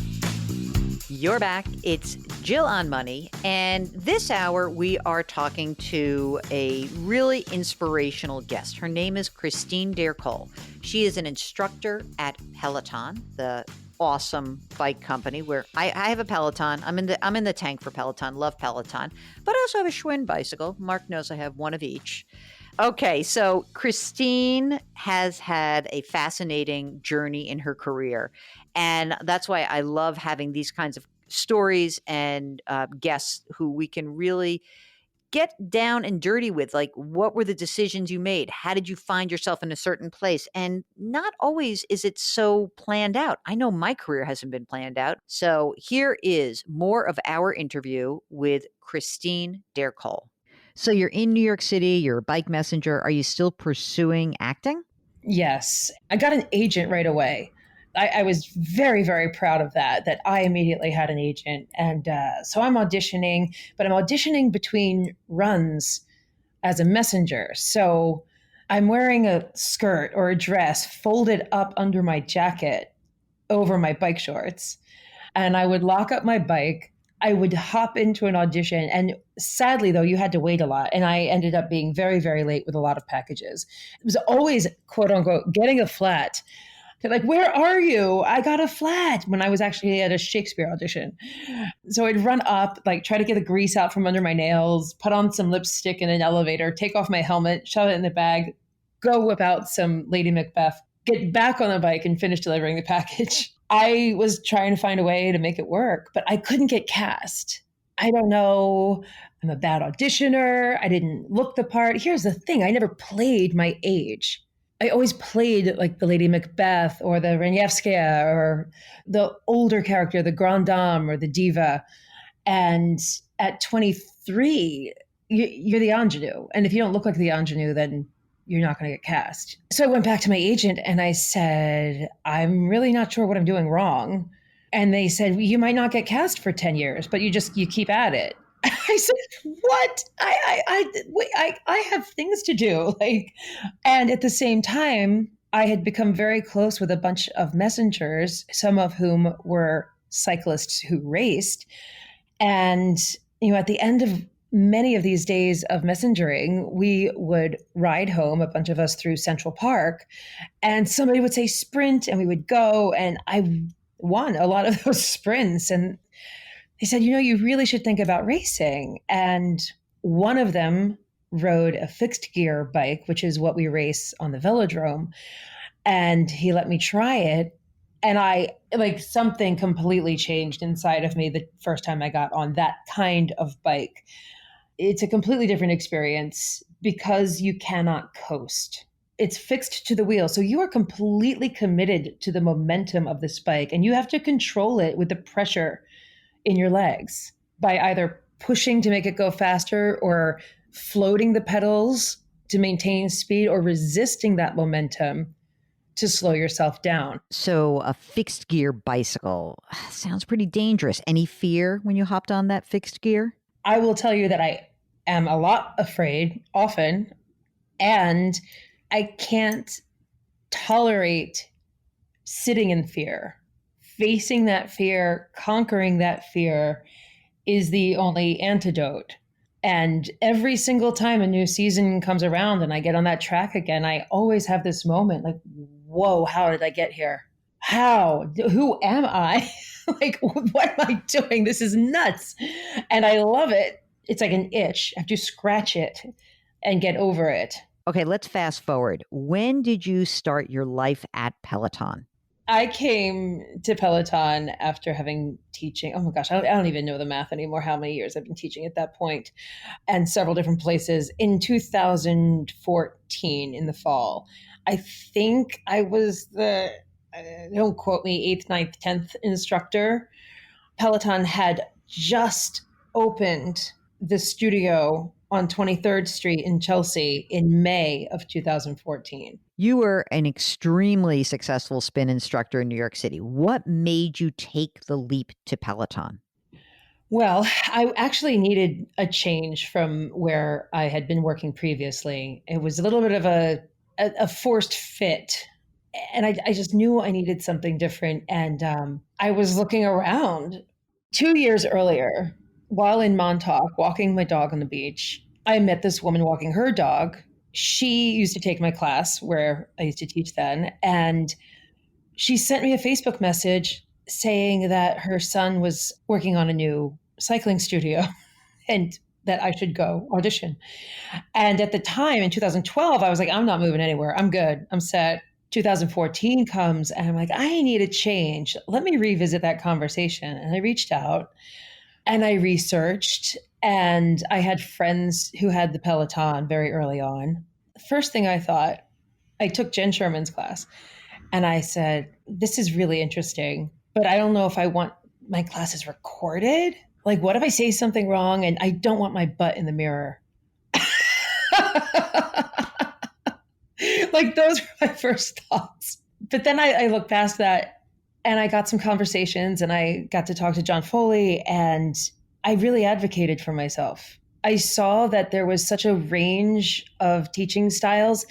You're back. It's Jill on Money. And this hour, we are talking to a really inspirational guest. Her name is Christine Dercole. She is an instructor at Peloton, the awesome bike company where I have a Peloton. I'm in the tank for Peloton. Love Peloton. But I also have a Schwinn bicycle. Mark knows I have one of each. Okay, so Christine has had a fascinating journey in her career, and that's why I love having these kinds of stories and guests who we can really get down and dirty with, like what were the decisions you made? How did you find yourself in a certain place? And not always is it so planned out. I know my career hasn't been planned out. So here is more of our interview with Christine Dercole. So you're in New York City, you're a bike messenger. Are you still pursuing acting? Yes. I got an agent right away. I was very, very proud of that I immediately had an agent. And so I'm auditioning, but I'm auditioning between runs as a messenger. So I'm wearing a skirt or a dress folded up under my jacket over my bike shorts. And I would lock up my bike. I would hop into an audition. And sadly, though, you had to wait a lot. And I ended up being very, very late with a lot of packages. It was always, quote unquote, getting a flat. They're like, where are you? I got a flat when I was actually at a Shakespeare audition. So I'd run up, like try to get the grease out from under my nails, put on some lipstick in an elevator, take off my helmet, shove it in the bag, go whip out some Lady Macbeth, get back on the bike and finish delivering the package. I was trying to find a way to make it work, but I couldn't get cast. I don't know. I'm a bad auditioner. I didn't look the part. Here's the thing. I never played my age. I always played like the Lady Macbeth or the Ranievskaya or the older character, the Grande Dame or the diva. And at 23, you're the ingenue. And if you don't look like the ingenue, then you're not going to get cast. So I went back to my agent and I said, I'm really not sure what I'm doing wrong. And they said, you might not get cast for 10 years, but you keep at it. I said, what? I have things to do. And at the same time, I had become very close with a bunch of messengers, some of whom were cyclists who raced. And, at the end of many of these days of messengering, we would ride home, a bunch of us through Central Park, and somebody would say sprint and we would go. And I won a lot of those sprints. And they said, you really should think about racing. And one of them rode a fixed gear bike, which is what we race on the velodrome. And he let me try it. And something completely changed inside of me the first time I got on that kind of bike. It's a completely different experience because you cannot coast. It's fixed to the wheel. So you are completely committed to the momentum of this bike and you have to control it with the pressure in your legs by either pushing to make it go faster or floating the pedals to maintain speed or resisting that momentum to slow yourself down. So a fixed gear bicycle sounds pretty dangerous. Any fear when you hopped on that fixed gear? I will tell you that I am a lot afraid often, and I can't tolerate sitting in fear. Facing that fear, conquering that fear is the only antidote. And every single time a new season comes around and I get on that track again, I always have this moment like, whoa, how did I get here? How? Who am I? Like, what am I doing? This is nuts. And I love it. It's like an itch. I have to scratch it and get over it. Okay, let's fast forward. When did you start your life at Peloton? I came to Peloton after having teaching. Oh my gosh, I don't even know the math anymore, how many years I've been teaching at that point, and several different places. In 2014, in the fall, I think I was the, don't quote me, 8th, 9th, 10th instructor. Peloton had just opened the studio on 23rd Street in Chelsea in May of 2014. You were an extremely successful spin instructor in New York City. What made you take the leap to Peloton? Well, I actually needed a change from where I had been working previously. It was a little bit of a forced fit. And I just knew I needed something different. And I was looking around 2 years earlier, while in Montauk, walking my dog on the beach. I met this woman walking her dog. She used to take my class where I used to teach then. And she sent me a Facebook message saying that her son was working on a new cycling studio and that I should go audition. And at the time in 2012, I was like, I'm not moving anywhere. I'm good. I'm set. 2014 comes and I'm like, I need a change. Let me revisit that conversation. And I reached out and I researched, and I had friends who had the Peloton very early on. The first thing I thought, I took Jen Sherman's class and I said, this is really interesting, but I don't know if I want my classes recorded. Like, what if I say something wrong and I don't want my butt in the mirror? Like, those were my first thoughts. But then I looked past that and I got some conversations and I got to talk to John Foley, and I really advocated for myself. I saw that there was such a range of teaching styles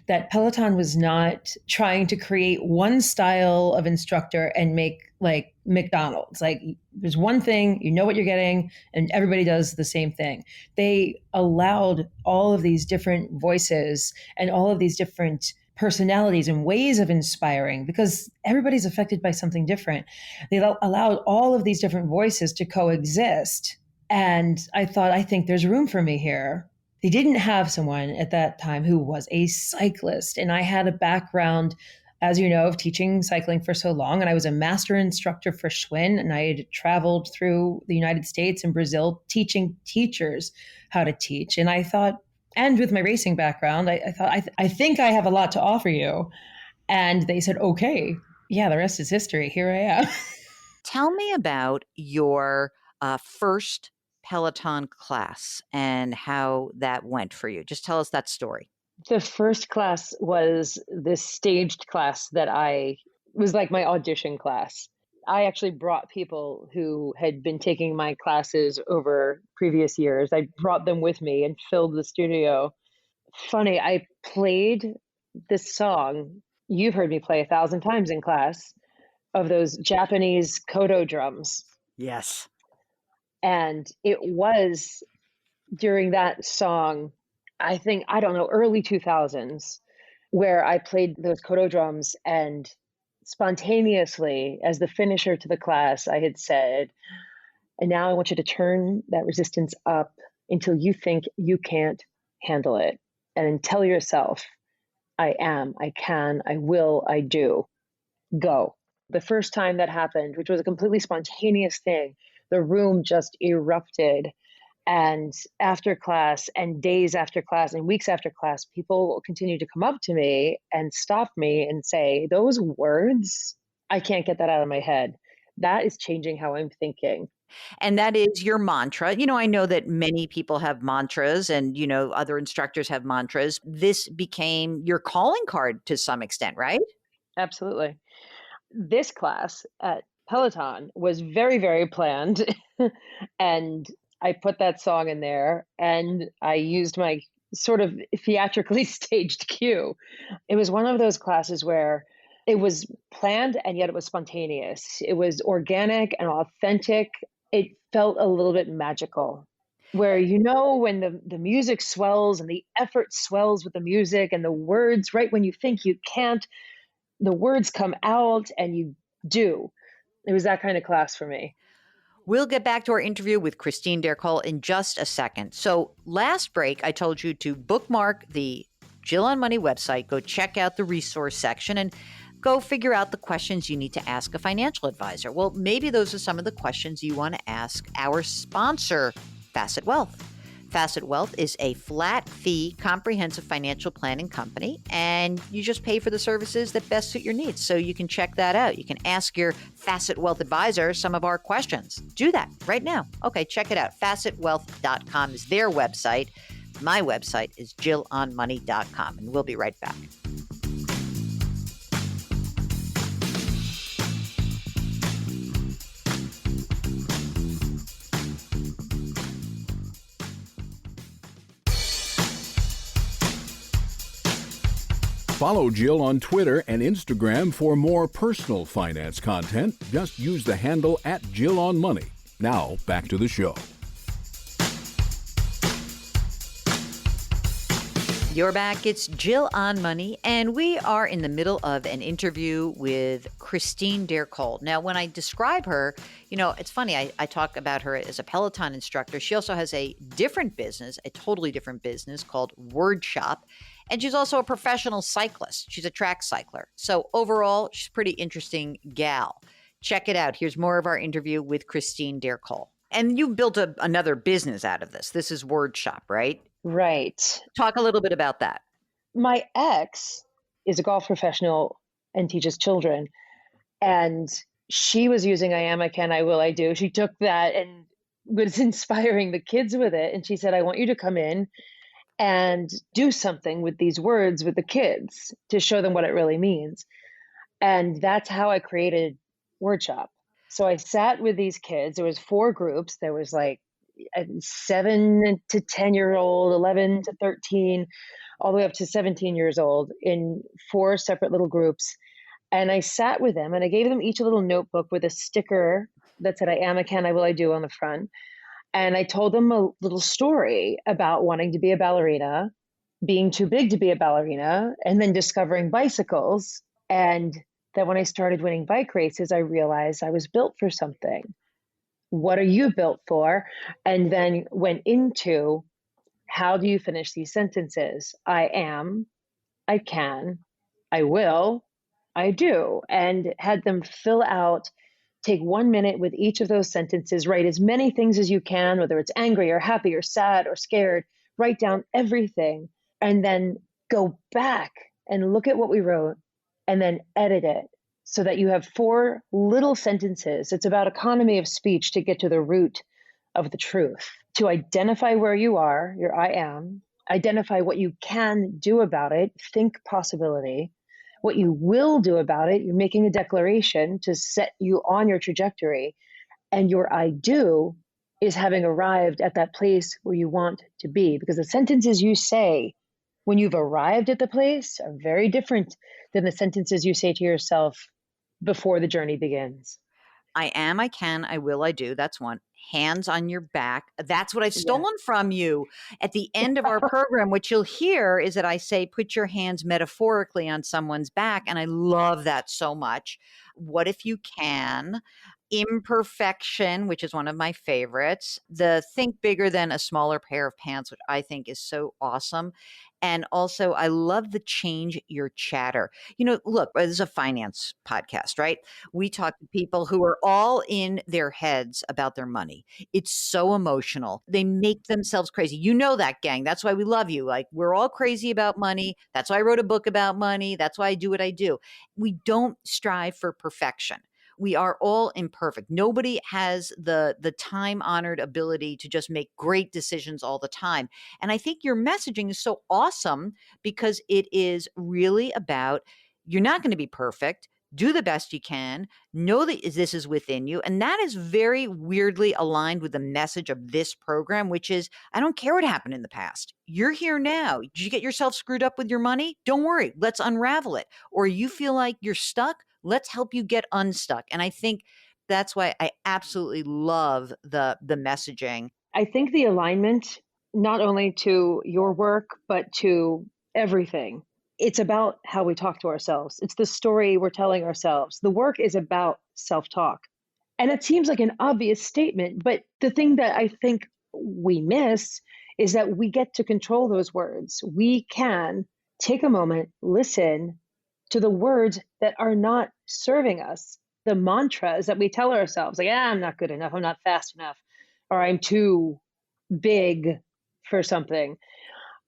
that Peloton was not trying to create one style of instructor and make like McDonald's. Like, there's one thing, you know what you're getting, and everybody does the same thing. They allowed all of these different voices and all of these different personalities and ways of inspiring, because everybody's affected by something different. They allowed all of these different voices to coexist. And I thought, I think there's room for me here. They didn't have someone at that time who was a cyclist. And I had a background, as you know, of teaching cycling for so long. And I was a master instructor for Schwinn. And I had traveled through the United States and Brazil teaching teachers how to teach. And I thought, and with my racing background, I thought, I think I have a lot to offer you. And they said, okay, yeah, the rest is history. Here I am. Tell me about your first Peloton class and how that went for you. Just tell us that story. The first class was this staged class that was like my audition class. I actually brought people who had been taking my classes over previous years. I brought them with me and filled the studio. Funny, I played this song you've heard me play 1,000 times in class, of those Japanese koto drums. Yes. And it was during that song, I think, I don't know, early 2000s, where I played those koto drums, and spontaneously, as the finisher to the class, I had said, and now I want you to turn that resistance up until you think you can't handle it. And tell yourself, I am, I can, I will, I do. Go. The first time that happened, which was a completely spontaneous thing, the room just erupted. And after class and days after class and weeks after class, people will continue to come up to me and stop me and say, those words, I can't get that out of my head. That is changing how I'm thinking. And that is your mantra. I know that many people have mantras and, other instructors have mantras. This became your calling card to some extent, right? Absolutely. This class at Peloton was very, very planned. And I put that song in there and I used my sort of theatrically staged cue. It was one of those classes where it was planned and yet it was spontaneous. It was organic and authentic. It felt a little bit magical. Where when the music swells and the effort swells with the music and the words, right when you think you can't, the words come out and you do. It was that kind of class for me. We'll get back to our interview with Christine Dercole in just a second. So last break, I told you to bookmark the Jill on Money website, go check out the resource section, and go figure out the questions you need to ask a financial advisor. Well, maybe those are some of the questions you want to ask our sponsor, Facet Wealth. Facet Wealth is a flat fee, comprehensive financial planning company, and you just pay for the services that best suit your needs. So you can check that out. You can ask your Facet Wealth advisor some of our questions. Do that right now. Okay, check it out. FacetWealth.com is their website. My website is JillOnMoney.com, and we'll be right back. Follow Jill on Twitter and Instagram for more personal finance content. Just use the handle @JillOnMoney. Now, back to the show. You're back. It's Jill on Money, and we are in the middle of an interview with Christine Dercole. Now, when I describe her, it's funny. I talk about her as a Peloton instructor. She also has a different business, a totally different business called WORDSHOP. And she's also a professional cyclist. She's a track cycler. So overall, she's a pretty interesting gal. Check it out. Here's more of our interview with Christine Dercole. And you built another business out of this. This is WORDSHOP, right? Right. Talk a little bit about that. My ex is a golf professional and teaches children. And she was using I am, I can, I will, I do. She took that and was inspiring the kids with it. And she said, I want you to come in and do something with these words with the kids to show them what it really means. And that's how I created WORDSHOP. So I sat with these kids. There was 4 groups. There was like 7 to 10-year-old, 11 to 13, all the way up to 17 years old in 4 separate little groups. And I sat with them and I gave them each a little notebook with a sticker that said, I am, I can, I will, I do on the front. And I told them a little story about wanting to be a ballerina, being too big to be a ballerina, and then discovering bicycles. And that when I started winning bike races, I realized I was built for something. What are you built for? And then went into, how do you finish these sentences? I am, I can, I will, I do. And had them fill out, take 1 minute with each of those sentences, write as many things as you can, whether it's angry or happy or sad or scared, write down everything, and then go back and look at what we wrote and then edit it so that you have 4 little sentences. It's about economy of speech to get to the root of the truth, to identify where you are, your I am, identify what you can do about it, think possibility, what you will do about it. You're making a declaration to set you on your trajectory. And your I do is having arrived at that place where you want to be. Because the sentences you say when you've arrived at the place are very different than the sentences you say to yourself before the journey begins. I am, I can, I will, I do. That's one. Hands on your back. That's what I've stolen from you at the end of our program. What you'll hear is that I say, put your hands metaphorically on someone's back. And I love that so much. What if you can? Imperfection, which is one of my favorites. The think bigger than a smaller pair of pants, which I think is so awesome. And also, I love the change your chatter. Look, this is a finance podcast, right? We talk to people who are all in their heads about their money. It's so emotional. They make themselves crazy. You know that, gang. That's why we love you. Like, we're all crazy about money. That's why I wrote a book about money. That's why I do what I do. We don't strive for perfection. we are all imperfect. Nobody has the time-honored ability to just make great decisions all the time. And I think your messaging is so awesome because it is really about you're not going to be perfect. Do the best you can. Know that this is within you. And that is very weirdly aligned with the message of this program, which is, I don't care what happened in the past. You're here now. Did you get yourself screwed up with your money? Don't worry. Let's unravel it. Or you feel like you're stuck? Let's help you get unstuck. And I think that's why I absolutely love the messaging. I think the alignment, not only to your work, but to everything. It's about how we talk to ourselves. It's the story we're telling ourselves. The work is about self-talk. And it seems like an obvious statement, but the thing that I think we miss is that we get to control those words. We can take a moment, listen to the words that are not serving us, the mantras that we tell ourselves, like, I'm not good enough, I'm not fast enough, or I'm too big for something.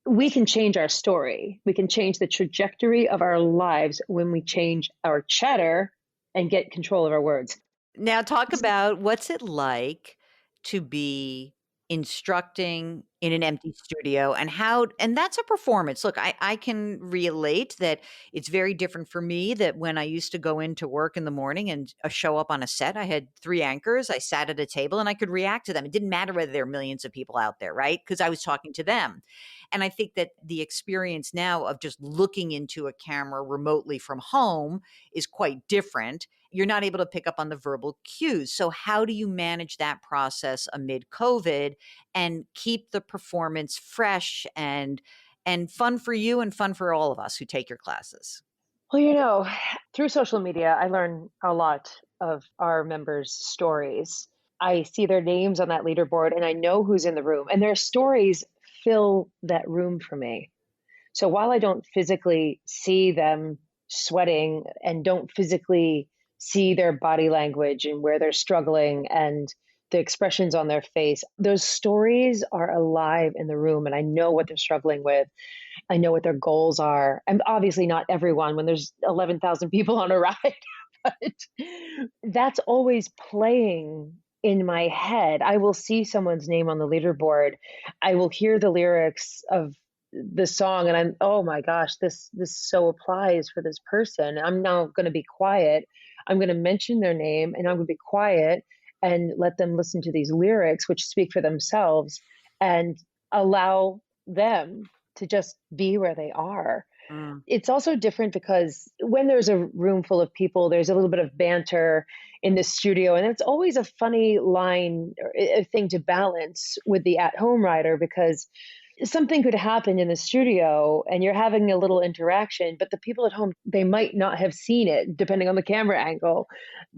We can change our story. We can change the trajectory of our lives when we change our chatter and get control of our words. Now talk about what's it like to be instructing in an empty studio and that's a performance. Look, I can relate that it's very different for me that when I used to go into work in the morning and show up on a set, I had 3 anchors, I sat at a table and I could react to them. It didn't matter whether there are millions of people out there, right? Because I was talking to them. And I think that the experience now of just looking into a camera remotely from home is quite different. You're not able to pick up on the verbal cues. So how do you manage that process amid COVID and keep the performance fresh and fun for you and fun for all of us who take your classes? Well, through social media, I learn a lot of our members' stories. I see their names on that leaderboard and I know who's in the room, and their stories fill that room for me. So while I don't physically see them sweating and don't physically see their body language and where they're struggling and the expressions on their face, those stories are alive in the room and I know what they're struggling with. I know what their goals are. And obviously not everyone when there's 11,000 people on a ride, but that's always playing in my head. I will see someone's name on the leaderboard. I will hear the lyrics of the song and I'm, oh my gosh, this so applies for this person. I'm now going to be quiet. I'm going to mention their name and I'm going to be quiet and let them listen to these lyrics, which speak for themselves, and allow them to just be where they are. It's also different because when there's a room full of people, there's a little bit of banter in the studio. And it's always a funny line or a thing to balance with the at-home rider, because something could happen in the studio and you're having a little interaction, but the people at home, they might not have seen it depending on the camera angle.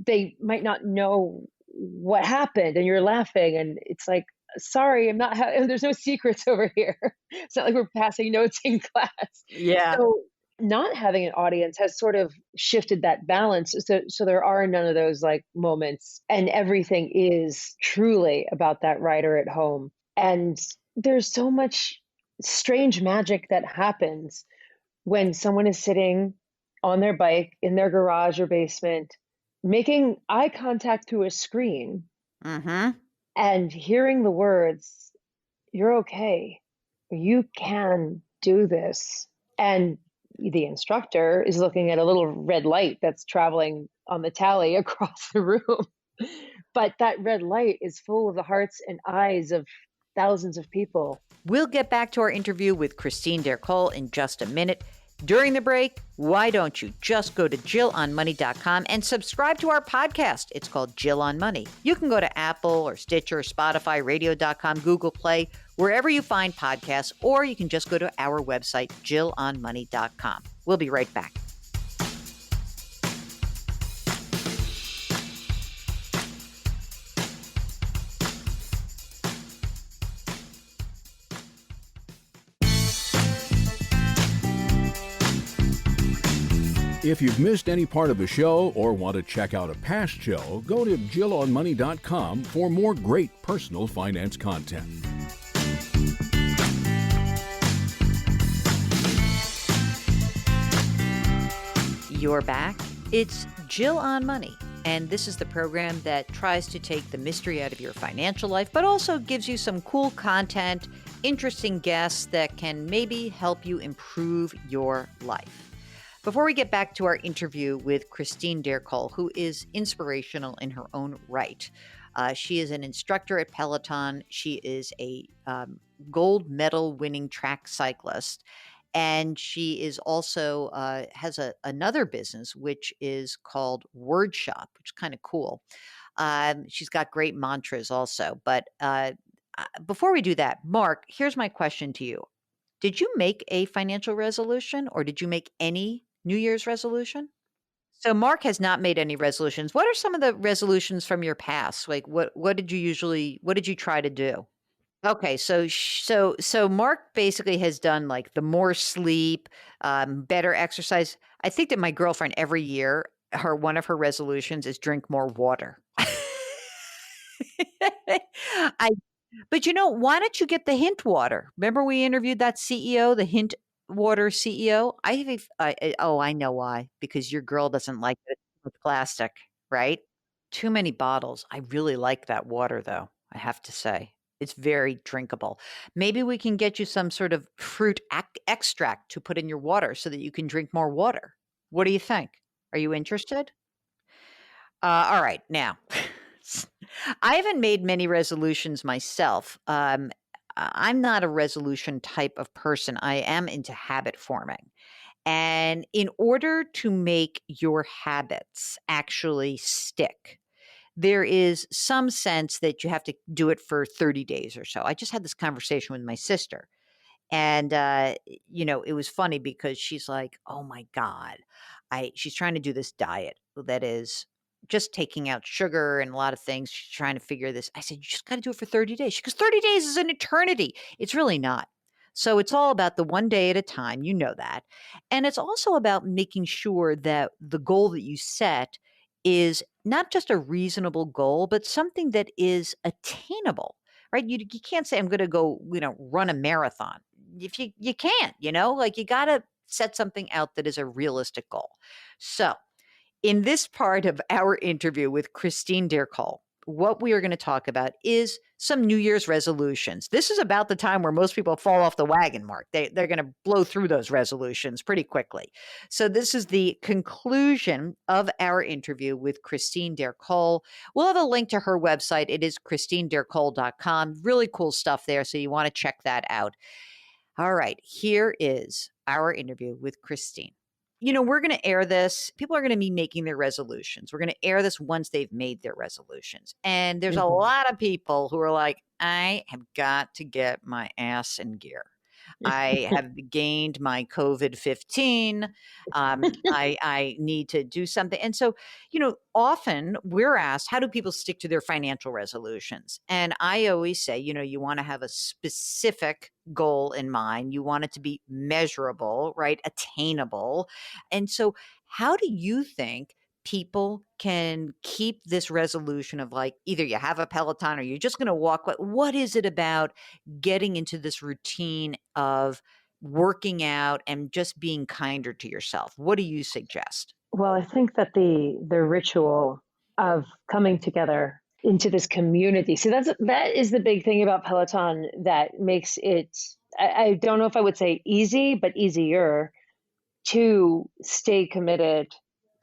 They might not know what happened and you're laughing and it's like, sorry, I'm not, there's no secrets over here. It's not like we're passing notes in class. Yeah. So not having an audience has sort of shifted that balance. So there are none of those like moments and everything is truly about that rider at home. And there's so much strange magic that happens when someone is sitting on their bike in their garage or basement, making eye contact through a screen. Mm-hmm. And hearing the words, you're okay, you can do this. And the instructor is looking at a little red light that's traveling on the tally across the room. But that red light is full of the hearts and eyes of thousands of people. We'll get back to our interview with Christine Dercole in just a minute. During the break, why don't you just go to JillOnMoney.com and subscribe to our podcast? It's called Jill on Money. You can go to Apple or Stitcher, Spotify, Radio.com, Google Play, wherever you find podcasts, or you can just go to our website, JillOnMoney.com. We'll be right back. If you've missed any part of the show or want to check out a past show, go to JillOnMoney.com for more great personal finance content. You're back. It's Jill on Money. And this is the program that tries to take the mystery out of your financial life, but also gives you some cool content, interesting guests that can maybe help you improve your life. Before we get back to our interview with Christine Dercole, who is inspirational in her own right. She is an instructor at Peloton. She is a gold medal winning track cyclist. And she is also has another business, which is called WordShop, which is kind of cool. She's got great mantras also. But before we do that, Mark, here's my question to you. Did you make a financial resolution or did you make any New Year's resolution? So Mark has not made any resolutions. What are some of the resolutions from your past? Like what did you try to do? Okay, so Mark basically has done like the more sleep, better exercise. I think that my girlfriend every year, one of her resolutions is drink more water. I But why don't you get the Hint water? Remember we interviewed that CEO, the Hint water CEO? I know why. Because your girl doesn't like it with plastic, right? Too many bottles. I really like that water though, I have to say. It's very drinkable. Maybe we can get you some sort of fruit extract to put in your water so that you can drink more water. What do you think? Are you interested? All right, now I haven't made many resolutions myself. I'm not a resolution type of person. I am into habit forming. And in order to make your habits actually stick, there is some sense that you have to do it for 30 days or so. I just had this conversation with my sister. And it was funny because she's like, "Oh my God." She's trying to do this diet that is just taking out sugar and a lot of things. She's trying to figure this. I said, "You just got to do it for 30 days." She goes, "30 days is an eternity." It's really not. So it's all about the one day at a time. You know that. And it's also about making sure that the goal that you set is not just a reasonable goal, but something that is attainable, right? You can't say, "I'm going to go, run a marathon." If you can't, like you got to set something out that is a realistic goal. So, in this part of our interview with Christine Dercole, what we are going to talk about is some New Year's resolutions. This is about the time where most people fall off the wagon, Mark. They're going to blow through those resolutions pretty quickly. So this is the conclusion of our interview with Christine Dercole. We'll have a link to her website. It is christinedercole.com. Really cool stuff there. So you want to check that out. All right, here is our interview with Christine. We're going to air this. People are going to be making their resolutions. We're going to air this once they've made their resolutions. And there's a lot of people who are like, "I have got to get my ass in gear. I have gained my COVID-15. I need to do something." And so, often we're asked, how do people stick to their financial resolutions? And I always say, you want to have a specific goal in mind. You want it to be measurable, right? Attainable. And so, how do you think people can keep this resolution of like either you have a Peloton or you're just going to walk? What is it about getting into this routine of working out and just being kinder to yourself? What do you suggest? Well, I think that the ritual of coming together into this community. See, that is the big thing about Peloton that makes it, I don't know if I would say easy, but easier to stay committed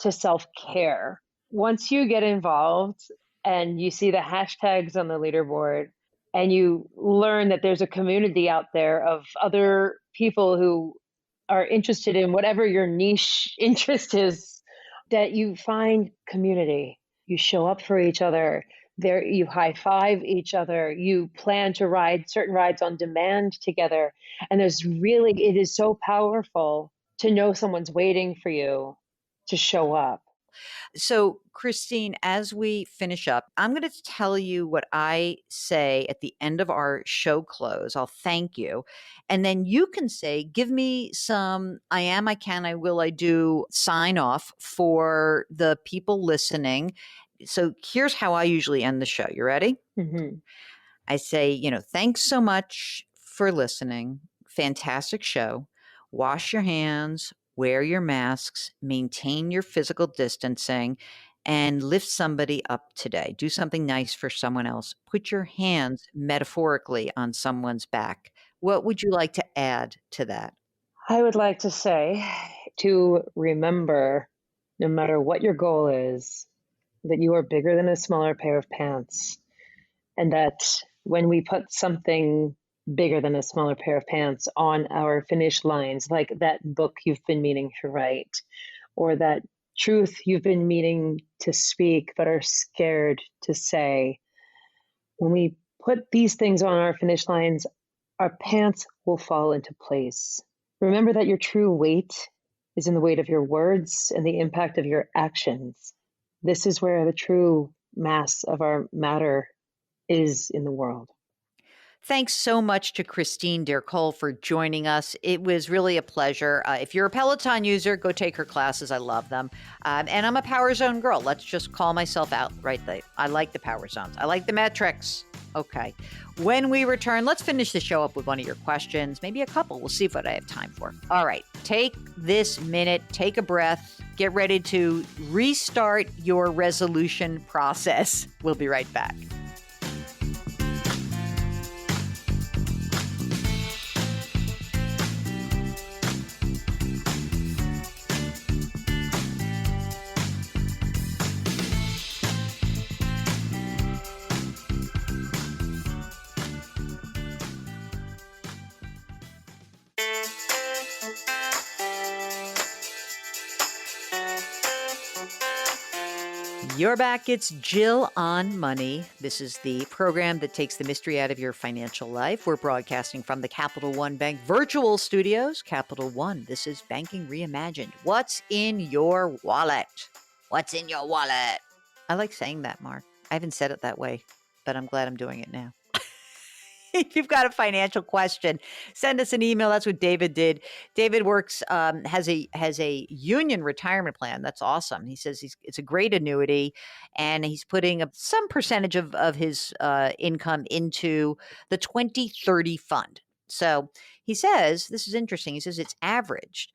to self-care. Once you get involved and you see the hashtags on the leaderboard and you learn that there's a community out there of other people who are interested in whatever your niche interest is, that you find community. You show up for each other. There, you high five each other. You plan to ride certain rides on demand together. And it is so powerful to know someone's waiting for you to show up. So, Christine, as we finish up, I'm going to tell you what I say at the end of our show close. I'll thank you. And then you can say, give me some I am, I can, I will, I do sign off for the people listening. So, here's how I usually end the show. You ready? Mm-hmm. I say, thanks so much for listening. Fantastic show. Wash your hands, wear your masks, maintain your physical distancing, and lift somebody up today. Do something nice for someone else. Put your hands metaphorically on someone's back. What would you like to add to that? I would like to say to remember, no matter what your goal is, that you are bigger than a smaller pair of pants. And that when we put something bigger than a smaller pair of pants on our finish lines, like that book you've been meaning to write, or that truth you've been meaning to speak but are scared to say, when we put these things on our finish lines, our pants will fall into place. Remember that your true weight is in the weight of your words and the impact of your actions. This is where the true mass of our matter is in the world. Thanks so much to Christine Dercole for joining us. It was really a pleasure. If you're a Peloton user, go take her classes. I love them. And I'm a Power Zone girl. Let's just call myself out right there. I like the Power Zones. I like the metrics. Okay. When we return, let's finish the show up with one of your questions, maybe a couple. We'll see what I have time for. All right. Take this minute, take a breath, get ready to restart your resolution process. We'll be right back. You're back. It's Jill on Money. This is the program that takes the mystery out of your financial life. We're broadcasting from the Capital One Bank virtual studios. Capital One, this is Banking Reimagined. What's in your wallet? What's in your wallet? I like saying that, Mark. I haven't said it that way, but I'm glad I'm doing it now. If you've got a financial question, send us an email. That's what David did. David works, has a union retirement plan. That's awesome. He says it's a great annuity, and he's putting some percentage of his income into the 2030 fund. So he says, this is interesting. He says it's averaged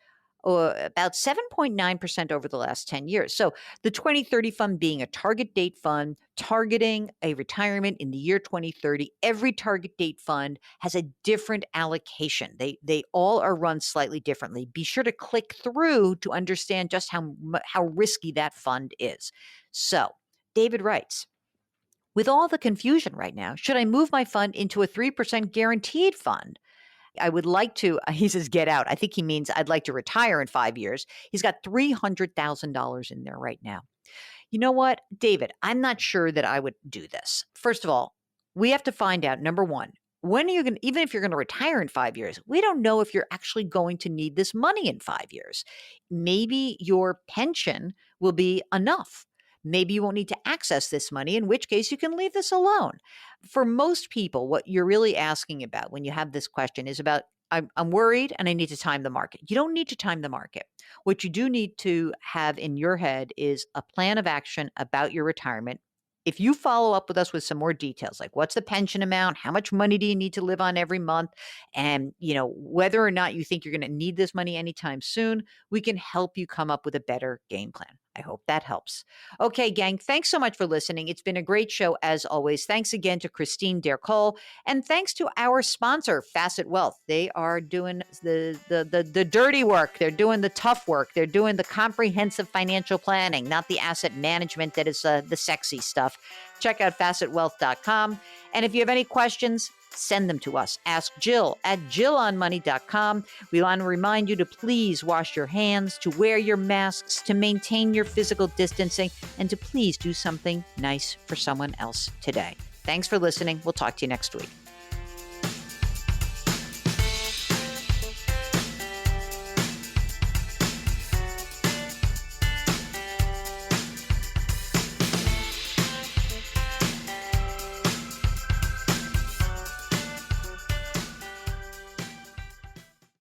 about 7.9% over the last 10 years. So the 2030 fund being a target date fund targeting a retirement in the year 2030, every target date fund has a different allocation. They all are run slightly differently. Be sure to click through to understand just how risky that fund is. So David writes, with all the confusion right now, should I move my fund into a 3% guaranteed fund? I would like to, he says, get out. I think he means I'd like to retire in 5 years. He's got $300,000 in there right now. You know what, David, I'm not sure that I would do this. First of all, we have to find out, number one, when are you going to, even if you're going to retire in 5 years, we don't know if you're actually going to need this money in 5 years. Maybe your pension will be enough. Maybe you won't need to access this money, in which case you can leave this alone. For most people, what you're really asking about when you have this question is about, I'm worried and I need to time the market. You don't need to time the market. What you do need to have in your head is a plan of action about your retirement. If you follow up with us with some more details, like what's the pension amount, how much money do you need to live on every month, and whether or not you think you're going to need this money anytime soon, we can help you come up with a better game plan. I hope that helps. Okay, gang, thanks so much for listening. It's been a great show as always. Thanks again to Christine Dercole, and thanks to our sponsor, Facet Wealth. They are doing the dirty work. They're doing the tough work. They're doing the comprehensive financial planning, not the asset management that is the sexy stuff. Check out facetwealth.com. And if you have any questions, send them to us. Ask Jill at jillonmoney.com. We want to remind you to please wash your hands, to wear your masks, to maintain your physical distancing, and to please do something nice for someone else today. Thanks for listening. We'll talk to you next week.